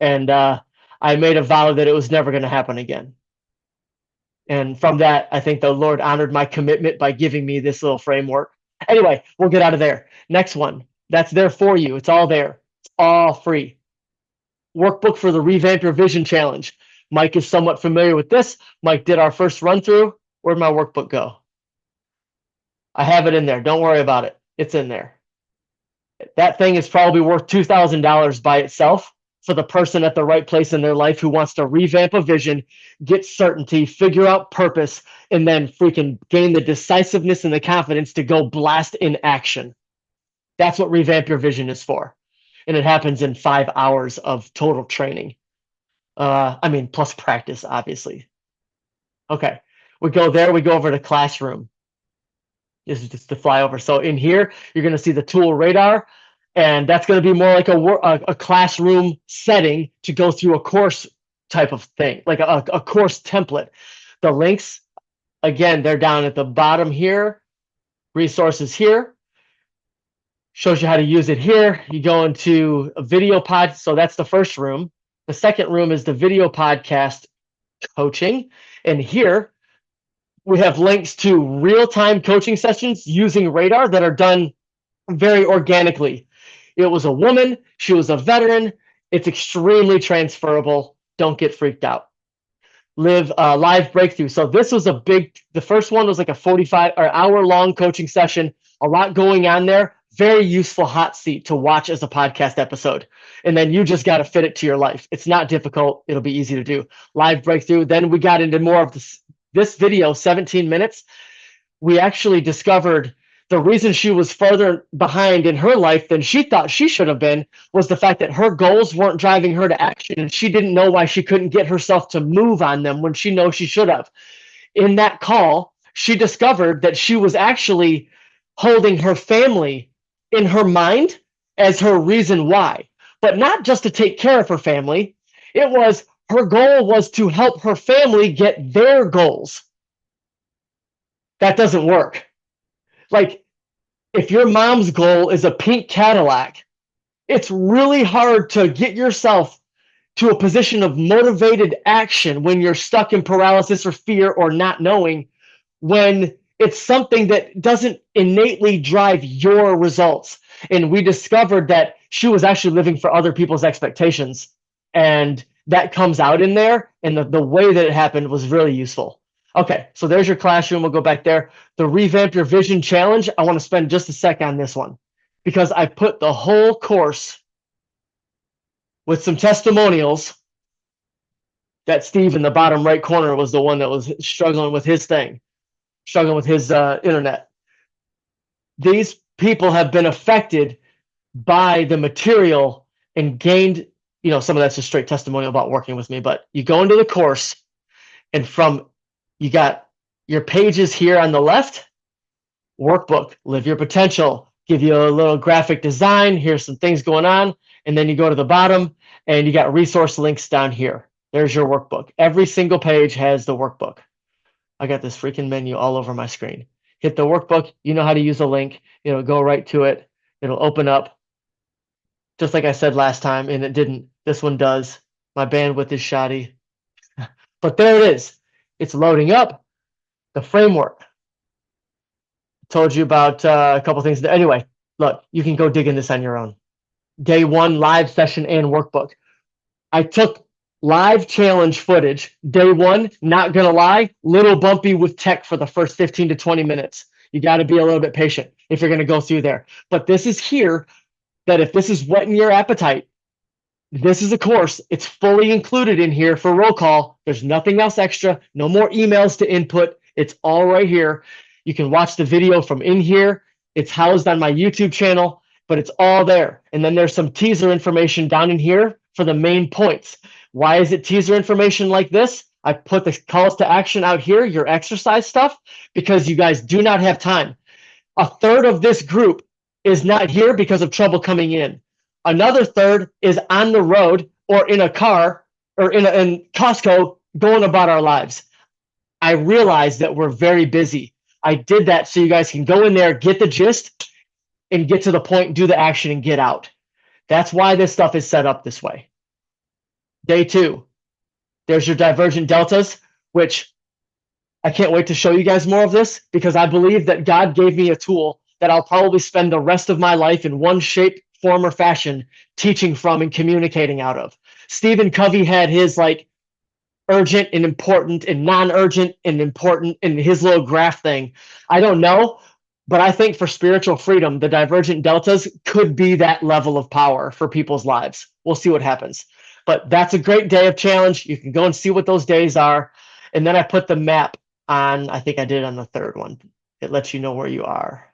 And I made a vow that it was never going to happen again. And from that, I think the Lord honored my commitment by giving me this little framework. Anyway, we'll get out of there. Next one. That's there for you. It's all there. It's all free. Workbook for the Revamp Your Vision Challenge. Mike is somewhat familiar with this. Mike did our first run through. Where'd my workbook go? I have it in there. Don't worry about it. It's in there. That thing is probably worth $2,000 by itself for the person at the right place in their life who wants to revamp a vision, get certainty, figure out purpose, and then freaking gain the decisiveness and the confidence to go blast in action. That's what Revamp Your Vision is for. And it happens in 5 hours of total training. Plus practice, obviously. Okay, we go there, we go over to Classroom. This is just the flyover. So in here, you're going to see the tool Radar, and that's going to be more like a classroom setting to go through a course type of thing, like a course template. The links, again, they're down at the bottom here. Resources here. Shows you how to use it here. You go into a video pod. So that's the first room. The second room is the video podcast coaching. And here we have links to real-time coaching sessions using Radar that are done very organically. It was a woman. She was a veteran. It's extremely transferable. Don't get freaked out. Live breakthrough. So this was the first one was like a 45 or hour-long coaching session. A lot going on there. Very useful hot seat to watch as a podcast episode. And then you just got to fit it to your life. It's not difficult. It'll be easy to do. Live breakthrough. Then we got into more of this video, 17 minutes. We actually discovered the reason she was further behind in her life than she thought she should have been was the fact that her goals weren't driving her to action, and she didn't know why she couldn't get herself to move on them when she knows she should have. In that call, she discovered that she was actually holding her family in her mind as her reason why, but not just to take care of her family. It was her goal was to help her family get their goals. That doesn't work. Like, if your mom's goal is a pink Cadillac, it's really hard to get yourself to a position of motivated action when you're stuck in paralysis or fear or not knowing, when it's something that doesn't innately drive your results. And we discovered that she was actually living for other people's expectations. And that comes out in there. And the way that it happened was really useful. Okay, so there's your classroom. We'll go back there. The Revamp Your Vision Challenge. I want to spend just a sec on this one because I put the whole course with some testimonials. That Steve in the bottom right corner was the one that was struggling with his thing, struggling with his internet. these people have been affected by the material and gained, some of that's just straight testimonial about working with me, but you go into the course and you got your pages here on the left, workbook, live your potential, give you a little graphic design. Here's some things going on. And then you go to the bottom and you got resource links down here. There's your workbook. Every single page has the workbook. I got this freaking menu all over my screen. Hit the workbook. You know how to use a link. It'll go right to it. It'll open up just like I said last time, and it didn't. This one does. My bandwidth is shoddy. But there it is. It's loading up the framework. Told you about a couple things. Anyway, look, you can go dig in this on your own. Day 1 live session and workbook. I took live challenge footage. Day 1, not gonna lie, little bumpy with tech for the first 15 to 20 minutes. You got to be a little bit patient if you're going to go through there. But this is here that if this is whetting your appetite, this is a course. It's fully included in here for roll call. There's nothing else extra. No more emails to input. It's all right here. You can watch the video from in here. It's housed on my YouTube channel, but it's all there. And then there's some teaser information down in here for the main points. Why is it teaser information like this? I put the calls to action out here, your exercise stuff, because you guys do not have time. A third of this group is not here because of trouble coming in. Another third is on the road or in a car or in Costco going about our lives. I realize that we're very busy. I did that so you guys can go in there, get the gist, and get to the point, do the action, and get out. That's why this stuff is set up this way. Day 2, there's your divergent deltas, which I can't wait to show you guys more of this because I believe that God gave me a tool that I'll probably spend the rest of my life in one shape, form, or fashion teaching from and communicating out of. Stephen Covey had his urgent and important and non-urgent and important in his little graph thing. I don't know, but I think for spiritual freedom, the divergent deltas could be that level of power for people's lives. We'll see what happens. But that's a great day of challenge. You can go and see what those days are. And then I put the map on, I think I did on the third one. It lets you know where you are.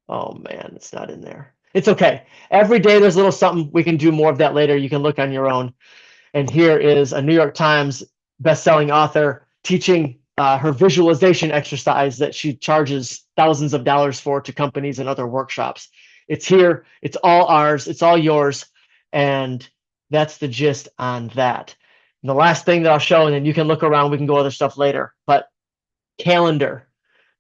Oh man, it's not in there. It's okay. Every day there's a little something. We can do more of that later. You can look on your own. And here is a New York Times best-selling author teaching her visualization exercise that she charges thousands of dollars for to companies and other workshops. It's here. It's all ours. It's all yours. And that's the gist on that. And the last thing that I'll show, and then you can look around, we can go other stuff later, but calendar.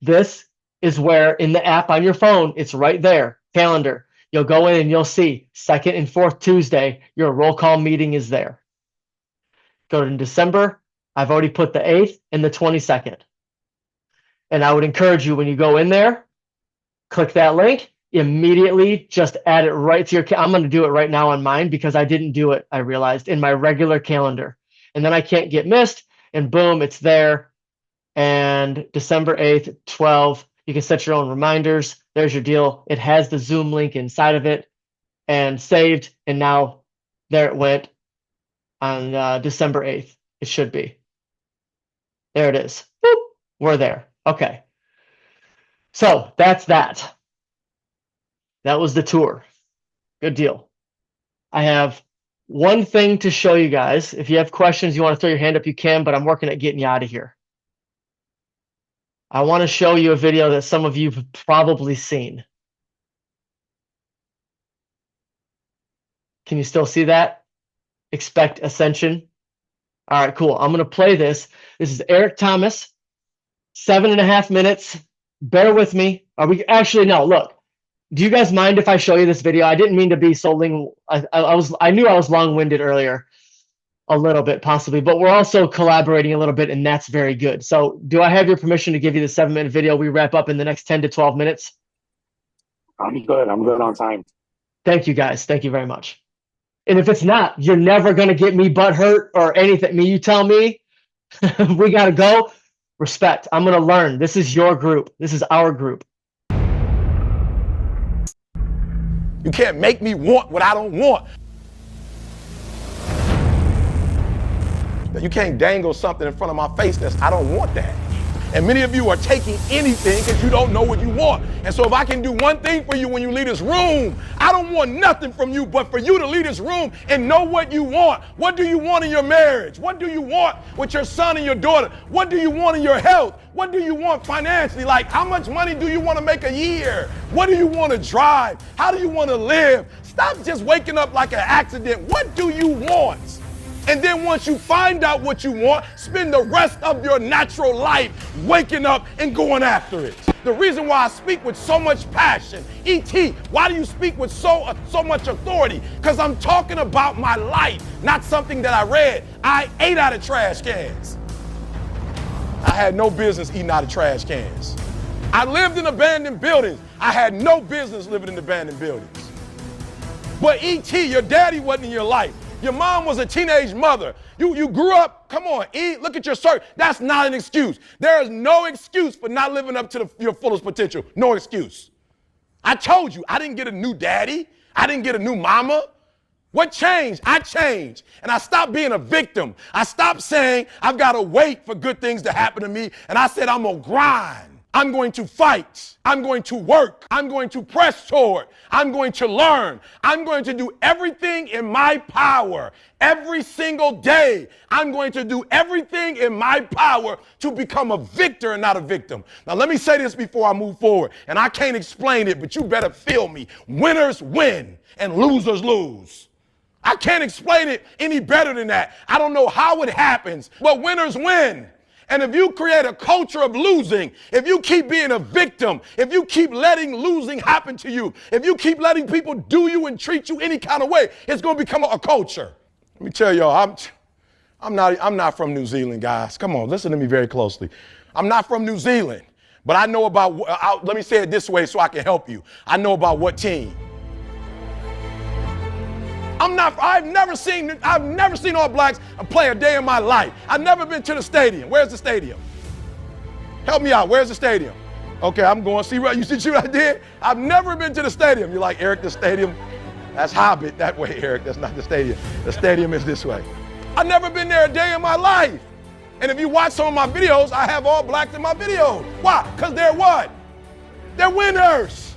This is where in the app on your phone, it's right there, calendar. You'll go in and you'll see 2nd and 4th Tuesday, your roll call meeting is there. Go to December. I've already put the 8th and the 22nd. And I would encourage you when you go in there, click that link, immediately just add it right to your I'm going to do it right now on mine because I didn't do it, I realized, in my regular calendar. And then I can't get missed, and boom, it's there. And December 8th, 12, you can set your own reminders. There's your deal. It has the Zoom link inside of it and saved. And now there it went on December 8th. It should be. There it is. Boop. We're there. Okay. So that's that. That was the tour. Good deal. I have one thing to show you guys. If you have questions, you want to throw your hand up, you can, but I'm working at getting you out of here. I want to show you a video that some of you have probably seen. Can you still see that? Expect ascension. All right, cool. I'm going to play this. This is Eric Thomas, 7.5 minutes. Bear with me. Are we actually, no, look. Do you guys mind if I show you this video? I didn't mean to be so I knew I was long-winded earlier, a little bit possibly, but we're also collaborating a little bit, and that's very good. So do I have your permission to give you the 7-minute video? We wrap up in the next 10 to 12 minutes. I'm good. I'm good on time. Thank you, guys. Thank you very much. And if it's not, you're never going to get me butthurt or anything. You tell me we got to go. Respect. I'm going to learn. This is your group. This is our group. You can't make me want what I don't want. You can't dangle something in front of my face that's I don't want that. And many of you are taking anything because you don't know what you want. And so if I can do one thing for you when you leave this room, I don't want nothing from you but for you to leave this room and know what you want. What do you want in your marriage? What do you want with your son and your daughter? What do you want in your health? What do you want financially? Like, how much money do you want to make a year? What do you want to drive? How do you want to live? Stop just waking up like an accident. What do you want? And then once you find out what you want, spend the rest of your natural life waking up and going after it. The reason why I speak with so much passion, E.T., why do you speak with so much authority? Because I'm talking about my life, not something that I read. I ate out of trash cans. I had no business eating out of trash cans. I lived in abandoned buildings. I had no business living in abandoned buildings. But E.T., your daddy wasn't in your life. Your mom was a teenage mother. You grew up, come on, look at your circle. That's not an excuse. There is no excuse for not living up to your fullest potential. No excuse. I told you, I didn't get a new daddy. I didn't get a new mama. What changed? I changed. And I stopped being a victim. I stopped saying I've got to wait for good things to happen to me. And I said, I'm going to grind. I'm going to fight. I'm going to work. I'm going to press toward. I'm going to learn. I'm going to do everything in my power every single day. I'm going to do everything in my power to become a victor and not a victim. Now, let me say this before I move forward. And I can't explain it, but you better feel me. Winners win and losers lose. I can't explain it any better than that. I don't know how it happens, but winners win. And if you create a culture of losing, if you keep being a victim, if you keep letting losing happen to you, if you keep letting people do you and treat you any kind of way, it's going to become a culture. Let me tell y'all, I'm not from New Zealand, guys. Come on, listen to me very closely. I'm not from New Zealand, but I know about, let me say it this way so I can help you. I know about what team. I've never seen All Blacks play a day in my life. I've never been to the stadium. Where's the stadium? Help me out. Where's the stadium? Okay, I'm going. See what I did? I've never been to the stadium. You're like, Eric, the stadium, that's Hobbit that way, Eric. That's not the stadium. The stadium is this way. I've never been there a day in my life. And if you watch some of my videos, I have All Blacks in my videos. Why? Because they're what? They're winners.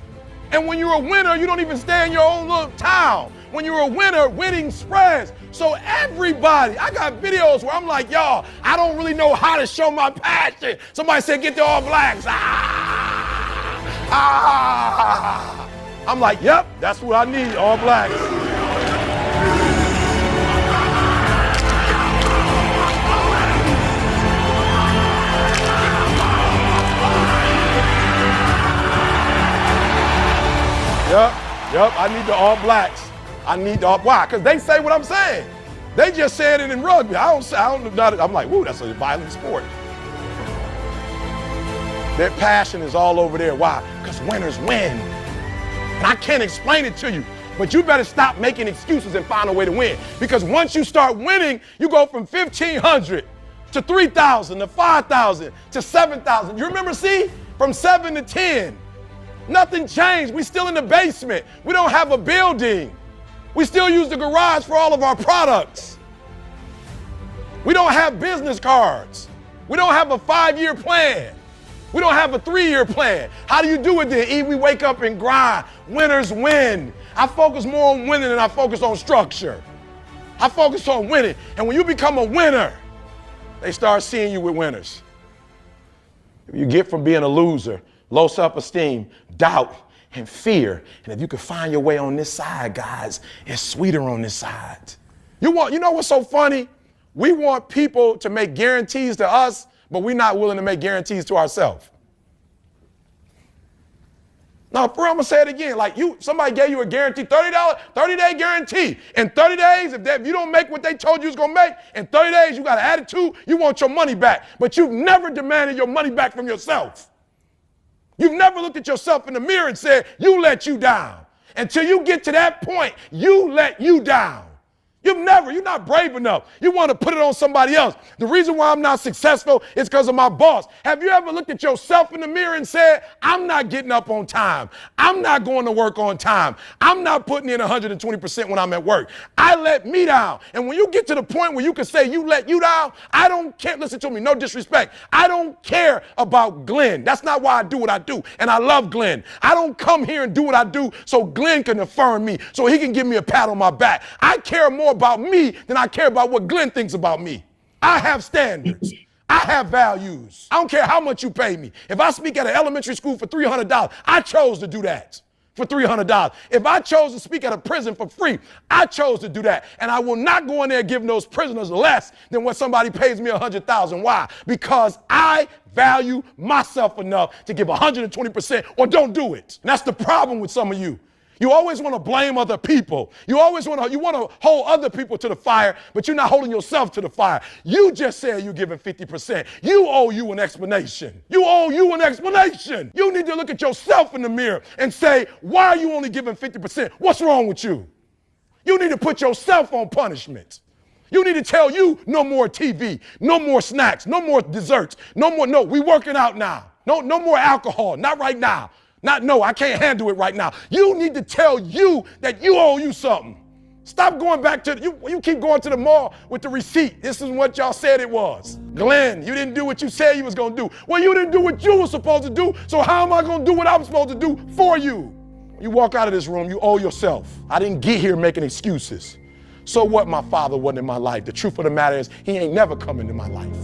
And when you're a winner, you don't even stay in your own little town. When you're a winner, winning spreads. So everybody, I got videos where I'm like, y'all, I don't really know how to show my passion. Somebody said, get the All Blacks. I'm like, yep, that's what I need, All Blacks. Yep, I need the All Blacks. I need the why? Because they say what I'm saying. They just said it in rugby. I don't know. I'm like, woo, that's a violent sport. Their passion is all over there. Why? Because winners win. And I can't explain it to you, but you better stop making excuses and find a way to win. Because once you start winning, you go from 1,500 to 3,000 to 5,000 to 7,000. You remember, see? From 7 to 10. Nothing changed. We're still in the basement. We don't have a building. We still use the garage for all of our products. We don't have business cards. We don't have a 5-year plan. We don't have a 3-year plan. How do you do it then? E, we wake up and grind. Winners win. I focus more on winning than I focus on structure. I focus on winning. And when you become a winner, they start seeing you with winners. If you get from being a loser, low self-esteem, doubt, and fear. And if you can find your way on this side, guys, it's sweeter on this side. You know what's so funny? We want people to make guarantees to us, but we're not willing to make guarantees to ourselves. Now, for real, I'm gonna say it again. Like somebody gave you a guarantee, $30, 30-day guarantee. In 30 days, if you don't make what they told you was gonna make, in 30 days, you got an attitude, you want your money back. But you've never demanded your money back from yourself. You've never looked at yourself in the mirror and said, you let you down. Until you get to that point, you let you down. You're not brave enough. You want to put it on somebody else. The reason why I'm not successful is because of my boss. Have you ever looked at yourself in the mirror and said, I'm not getting up on time. I'm not going to work on time. I'm not putting in 120% when I'm at work. I let me down. And when you get to the point where you can say you let you down, I don't care. Listen to me, no disrespect. I don't care about Glenn. That's not why I do what I do. And I love Glenn. I don't come here and do what I do so Glenn can affirm me, so he can give me a pat on my back. I care more about me than I care about what Glenn thinks about me. I have standards. I have values. I don't care how much you pay me. If I speak at an elementary school for $300, I chose to do that for $300. If I chose to speak at a prison for free, I chose to do that. And I will not go in there giving those prisoners less than what somebody pays me $100,000. Why? Because I value myself enough to give 120% or don't do it. And that's the problem with some of you. You always want to blame other people. You always want to hold other people to the fire, but you're not holding yourself to the fire. You just said you're giving 50%. You owe you an explanation. You owe you an explanation. You need to look at yourself in the mirror and say, why are you only giving 50%? What's wrong with you? You need to put yourself on punishment. You need to tell you no more TV, no more snacks, no more desserts, no, we working out now. No more alcohol, not right now. I can't handle it right now. You need to tell you that you owe you something. Stop going back to, you keep going to the mall with the receipt. This is what y'all said it was. Glenn, you didn't do what you said you was going to do. Well, you didn't do what you were supposed to do, so how am I going to do what I'm supposed to do for you? You walk out of this room, you owe yourself. I didn't get here making excuses. So what, my father wasn't in my life? The truth of the matter is, he ain't never come into my life.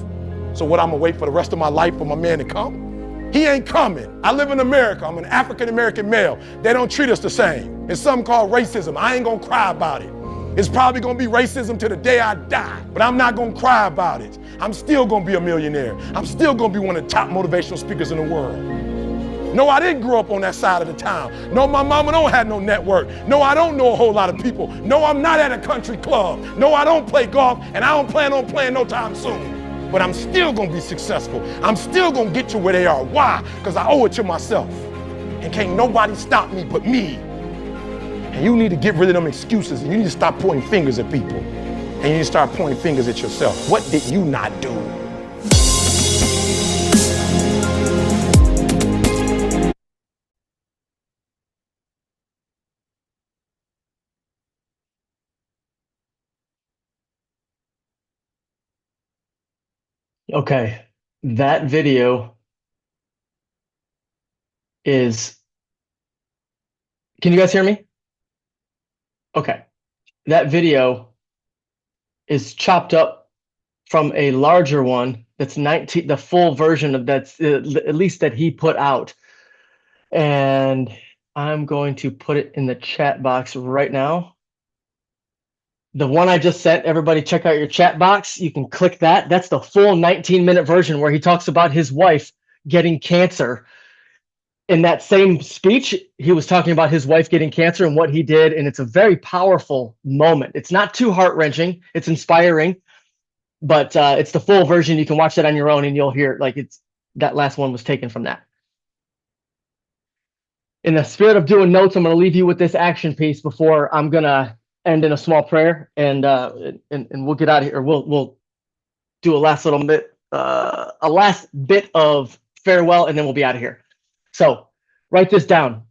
So what, I'm going to wait for the rest of my life for my man to come? He ain't coming. I live in America. I'm an African-American male. They don't treat us the same. It's something called racism. I ain't gonna cry about it. It's probably gonna be racism to the day I die, but I'm not gonna cry about it. I'm still gonna be a millionaire. I'm still gonna be one of the top motivational speakers in the world. No, I didn't grow up on that side of the town. No, my mama don't have no network. No, I don't know a whole lot of people. No, I'm not at a country club. No, I don't play golf, and I don't plan on playing no time soon. But I'm still gonna be successful. I'm still gonna get to where they are. Why? Because I owe it to myself. And can't nobody stop me but me. And you need to get rid of them excuses. And you need to stop pointing fingers at people. And you need to start pointing fingers at yourself. What did you not do? Okay, that video is, can you guys hear me? Okay, that video is chopped up from a larger one that's 19, the full version of that's at least that he put out. And I'm going to put it in the chat box right now. The one I just sent, everybody check out your chat box. You can click that. That's the full 19-minute version where he talks about his wife getting cancer. In that same speech, he was talking about his wife getting cancer and what he did, and it's a very powerful moment. It's not too heart-wrenching. It's inspiring, but it's the full version. You can watch that on your own, and you'll hear it. Like that last one was taken from that. In the spirit of doing notes, I'm going to leave you with this action piece before I'm going to end in a small prayer, and we'll get out of here. We'll do a last bit of farewell, and then we'll be out of here. So write this down.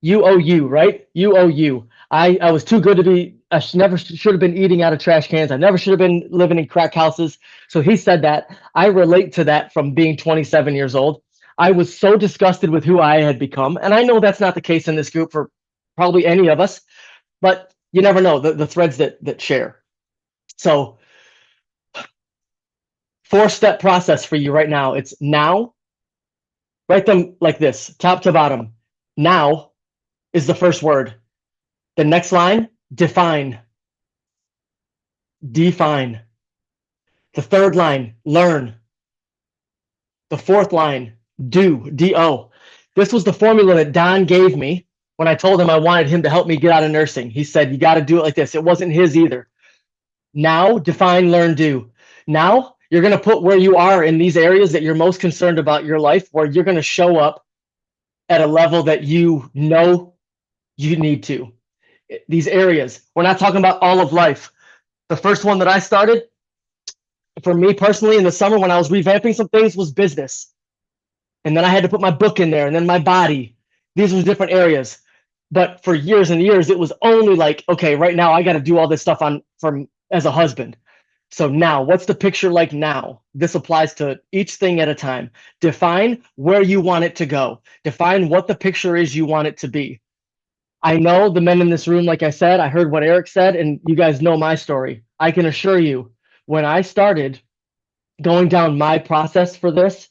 You owe you, right? You owe you. I was too good to be. I never should have been eating out of trash cans. I never should have been living in crack houses. So he said that. I relate to that from being 27 years old. I was so disgusted with who I had become, and I know that's not the case in this group for probably any of us, but you never know the threads that share. So 4-step process for you right now. It's now. Write them like this, top to bottom. Now is the first word. The next line, define. Define. The third line, learn. The fourth line, do. D-O. This was the formula that Don gave me when I told him I wanted him to help me get out of nursing. He said, you got to do it like this. It wasn't his either. Now, define, learn, do. Now, you're going to put where you are in these areas that you're most concerned about your life, where you're going to show up at a level that you know you need to. These areas, we're not talking about all of life. The first one that I started, for me personally, in the summer when I was revamping some things, was business. And then I had to put my book in there, and then my body. These were different areas. But for years and years, it was only like, okay, right now I got to do all this stuff as a husband. So now, what's the picture like now? This applies to each thing at a time. Define where you want it to go. Define what the picture is you want it to be. I know the men in this room, like I said, I heard what Eric said, and you guys know my story. I can assure you, when I started going down my process for this,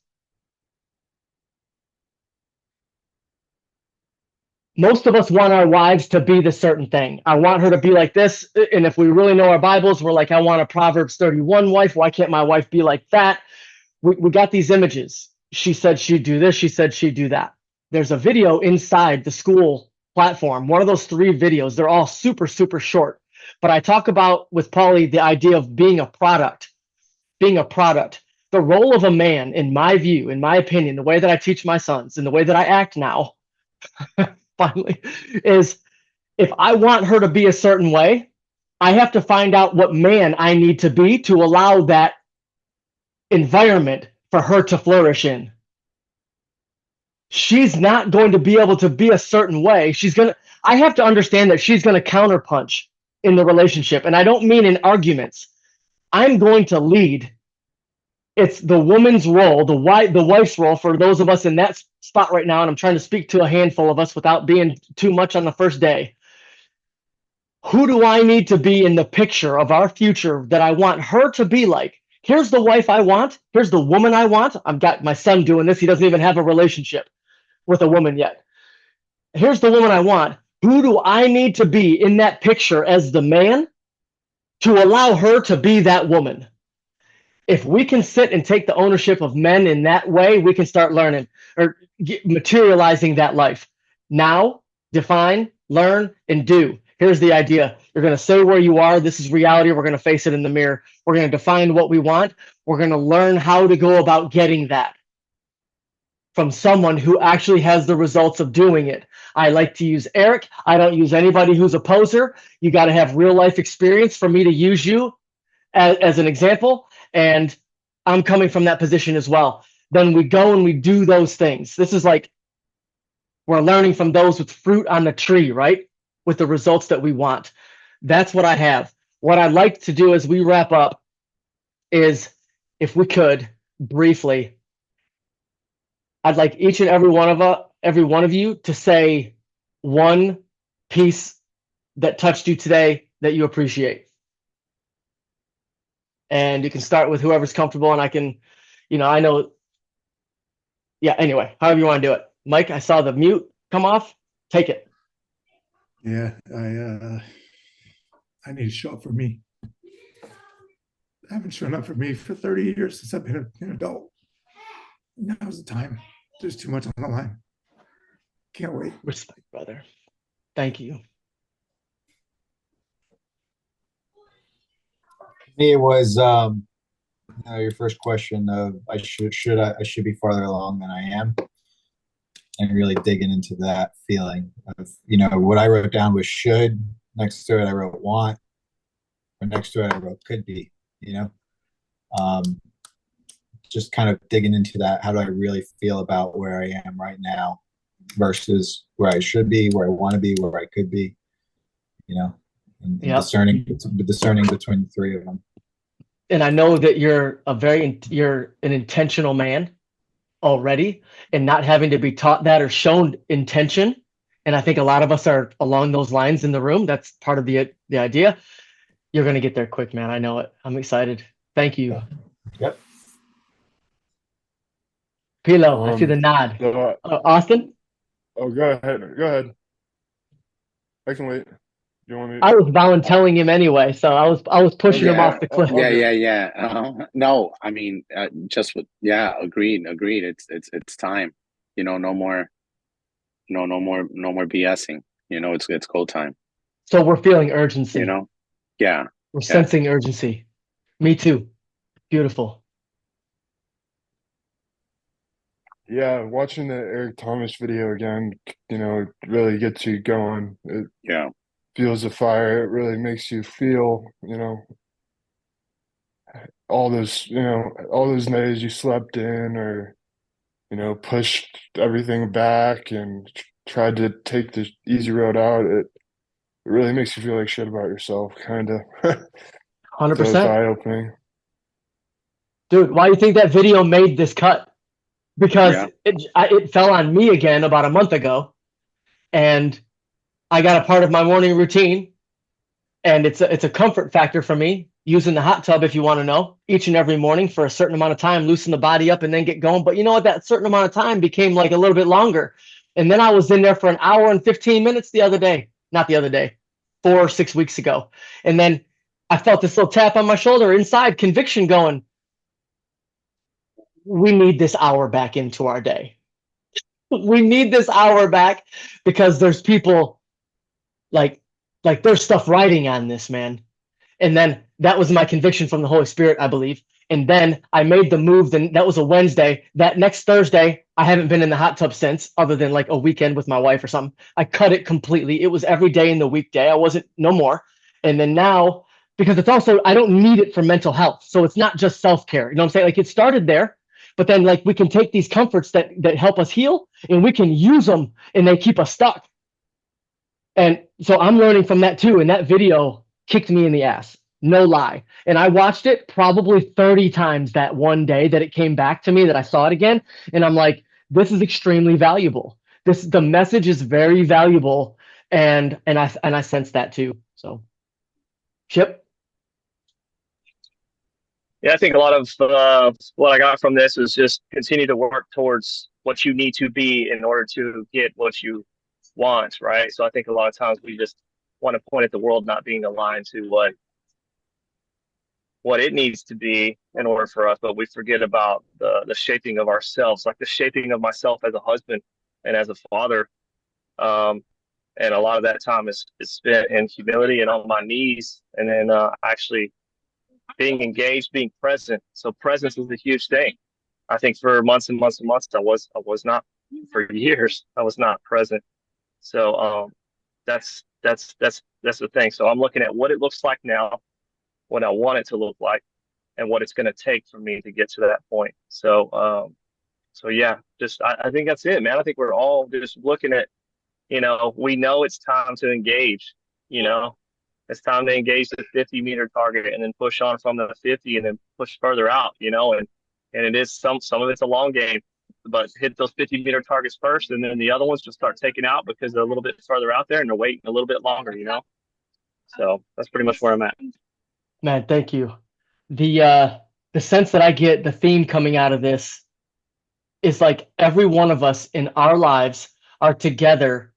most of us want our wives to be the certain thing. I want her to be like this. And if we really know our Bibles, we're like, I want a Proverbs 31 wife. Why can't my wife be like that? We got these images. She said she'd do this. She said she'd do that. There's a video inside the school platform, one of those 3 videos. They're all super, super short. But I talk about with Paulie the idea of being a product, being a product. The role of a man, in my view, in my opinion, the way that I teach my sons and the way that I act now, finally, is if I want her to be a certain way, I have to find out what man I need to be to allow that environment for her to flourish in. She's not going to be able to be a certain way. I have to understand that she's going to counterpunch in the relationship. And I don't mean in arguments. I'm going to lead. It's the woman's role, the wife's role for those of us in that spot right now. And I'm trying to speak to a handful of us without being too much on the first day. Who do I need to be in the picture of our future that I want her to be like? Here's the wife I want. Here's the woman I want. I've got my son doing this. He doesn't even have a relationship with a woman yet. Here's the woman I want. Who do I need to be in that picture as the man to allow her to be that woman? If we can sit and take the ownership of men in that way, we can start learning or materializing that life. Now, define, learn, and do. Here's the idea. You're going to say where you are. This is reality. We're going to face it in the mirror. We're going to define what we want. We're going to learn how to go about getting that from someone who actually has the results of doing it. I like to use Eric. I don't use anybody who's a poser. You got to have real life experience for me to use you as an example. And I'm coming from that position as well. Then we go and we do those things. This is like we're learning from those with fruit on the tree, right? With the results that we want. That's what I have. What I'd like to do as we wrap up is, if we could, briefly, I'd like each and every one of you to say one piece that touched you today that you appreciate. And you can start with whoever's comfortable, and I can, I know. Yeah, anyway, however you want to do it. Mike, I saw the mute come off. Take it. Yeah, I need to show up for me. I haven't shown up for me for 30 years since I've been an adult. Now's the time. There's too much on the line. Can't wait. Respect, brother. Thank you. Me, it was your first question of I should be farther along than I am, and really digging into that feeling of what I wrote down was should, next to it I wrote want, or next to it I wrote could be. Just kind of digging into that. How do I really feel about where I am right now versus where I should be, where I want to be, where I could be, and Yep. discerning between the 3 of them. And I know that you're an intentional man already, and not having to be taught that or shown intention. And I think a lot of us are along those lines in the room. That's part of the idea. You're going to get there quick, man. I know it. I'm excited. Thank you. Yep. Pilo, I see the nod. Austin? Oh, go ahead. I can wait. You want me? I was volunteering him anyway, so I was pushing him off the cliff. Yeah. No, I mean, agreed. It's time. No more BSing. It's go time. So we're feeling urgency. Yeah. We're sensing urgency. Me too. Beautiful. Yeah, watching the Eric Thomas video again, really gets you going. It fuels the fire. It really makes you feel, all those days you slept in or, pushed everything back and tried to take the easy road out, it really makes you feel like shit about yourself, kind of. So it's 100%. eye-opening. Dude, why do you think that video made this cut? Because Yeah. it fell on me again about a month ago, and I got a part of my morning routine, and it's a comfort factor for me using the hot tub, if you want to know, each and every morning for a certain amount of time, loosen the body up and then get going. But you know what? That certain amount of time became like a little bit longer. And then I was in there for an hour and 15 minutes the other day. Not the other day, 4 or 6 weeks ago. And then I felt this little tap on my shoulder inside, conviction going, we need this hour back into our day. We need this hour back because there's people like there's stuff writing on this, man. And then that was my conviction from the Holy Spirit, I believe. And then I made the move. Then that was a Wednesday. That next Thursday, I haven't been in the hot tub since, other than like a weekend with my wife or something. I cut it completely. It was every day in the weekday. I wasn't no more. And then now, because it's also, I don't need it for mental health. So it's not just self-care. You know what I'm saying? Like it started there, but then like we can take these comforts that help us heal and we can use them and they keep us stuck. And so I'm learning from that too. And that video kicked me in the ass. No lie. And I watched it probably 30 times that one day that it came back to me, that I saw it again. And I'm like, this is extremely valuable. The message is very valuable. And I sense that too. So Chip. Yeah, I think a lot of what I got from this is just continue to work towards what you need to be in order to get what you want, right? So I think a lot of times we just want to point at the world not being aligned to what it needs to be in order for us, but we forget about the shaping of ourselves, like the shaping of myself as a husband and as a father. And a lot of that time is spent in humility and on my knees, and then actually being engaged, being present. So presence is a huge thing. I think for months and months and months, I was not, for years, I was not present. So that's the thing. So I'm looking at what it looks like now, what I want it to look like, and what it's going to take for me to get to that point. So yeah, just I think that's it, man. I think we're all just looking at, we know it's time to engage. It's time to engage the 50-meter target and then push on from the 50 and then push further out. And it is some of it's a long game, but hit those 50-meter targets first, and then the other ones just start taking out because they're a little bit further out there and they're waiting a little bit longer. So that's pretty much where I'm at. Man, thank you. The sense that I get, the theme coming out of this is like every one of us in our lives are together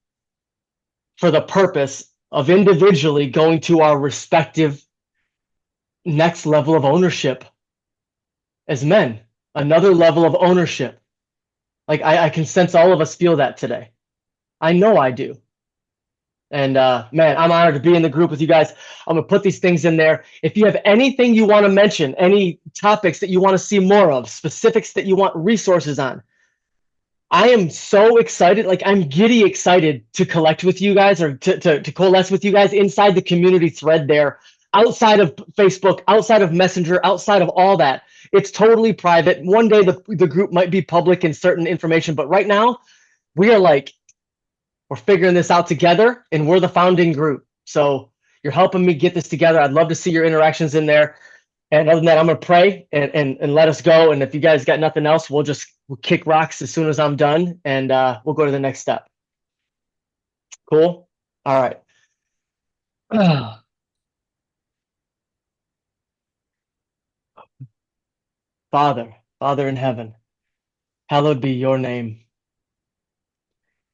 for the purpose of individually going to our respective next level of ownership as men, another level of ownership. Like I can sense all of us feel that today. I know I do. And man, I'm honored to be in the group with you guys. I'm gonna put these things in there. If you have anything you want to mention, any topics that you want to see more of, specifics that you want resources on, I am so excited. Like I'm giddy excited to collect with you guys, or to coalesce with you guys inside the community thread there, outside of Facebook, outside of Messenger, outside of all that. It's totally private. One day the group might be public in certain information, but right now we are like, we're figuring this out together, and we're the founding group. So you're helping me get this together. I'd love to see your interactions in there. And other than that, I'm going to pray and let us go. And if you guys got nothing else, we'll kick rocks as soon as I'm done, and we'll go to the next step. Cool? All right. Father in heaven, hallowed be your name.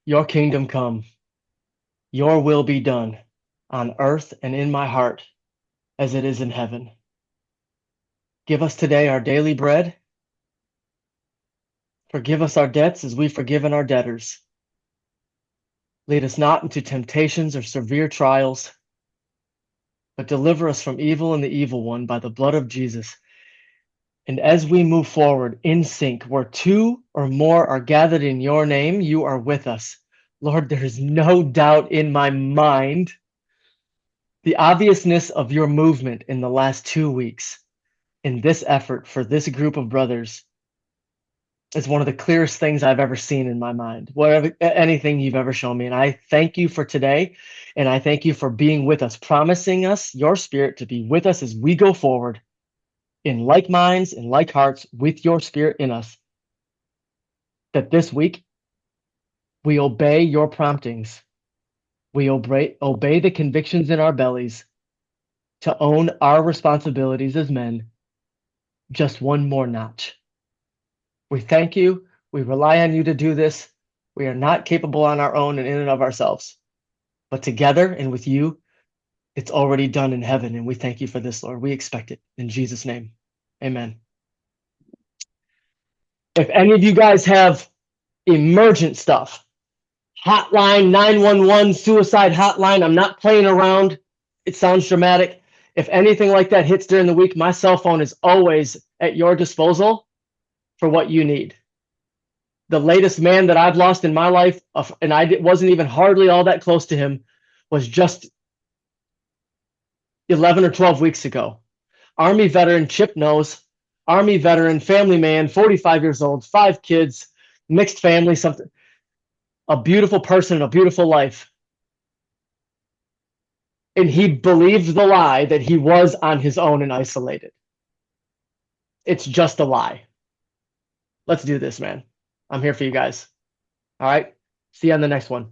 Your kingdom come, your will be done on earth and in my heart as it is in heaven. Give us today our daily bread. Forgive us our debts as we've forgiven our debtors. Lead us not into temptations or severe trials, but deliver us from evil and the evil one by the blood of Jesus. And as we move forward in sync, where two or more are gathered in your name, you are with us. Lord, there is no doubt in my mind the obviousness of your movement in the last 2 weeks. in this effort for this group of brothers is one of the clearest things I've ever seen in my mind, whatever anything you've ever shown me. And I thank you for today, and I thank you for being with us, promising us your spirit to be with us as we go forward in like minds and like hearts with your spirit in us. That this week we obey your promptings. We obey the convictions in our bellies to own our responsibilities as men just one more notch. We thank you. We rely on you to do this. We are not capable on our own and in and of ourselves, but together and with you, it's already done in heaven. And we thank you for this, Lord. We expect it in Jesus' name. Amen. If any of you guys have emergent stuff, hotline, 911, suicide hotline, I'm not playing around. It sounds dramatic. If anything like that hits during the week, my cell phone is always at your disposal for what you need. The latest man that I've lost in my life, and wasn't even hardly all that close to him, was just 11 or 12 weeks ago. Army veteran, Chip knows. Army veteran, family man, 45 years old, 5 kids, mixed family, something. A beautiful person, a beautiful life. And he believed the lie that he was on his own and isolated. It's just a lie. Let's do this, man. I'm here for you guys. All right. See you on the next one.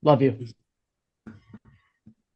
Love you.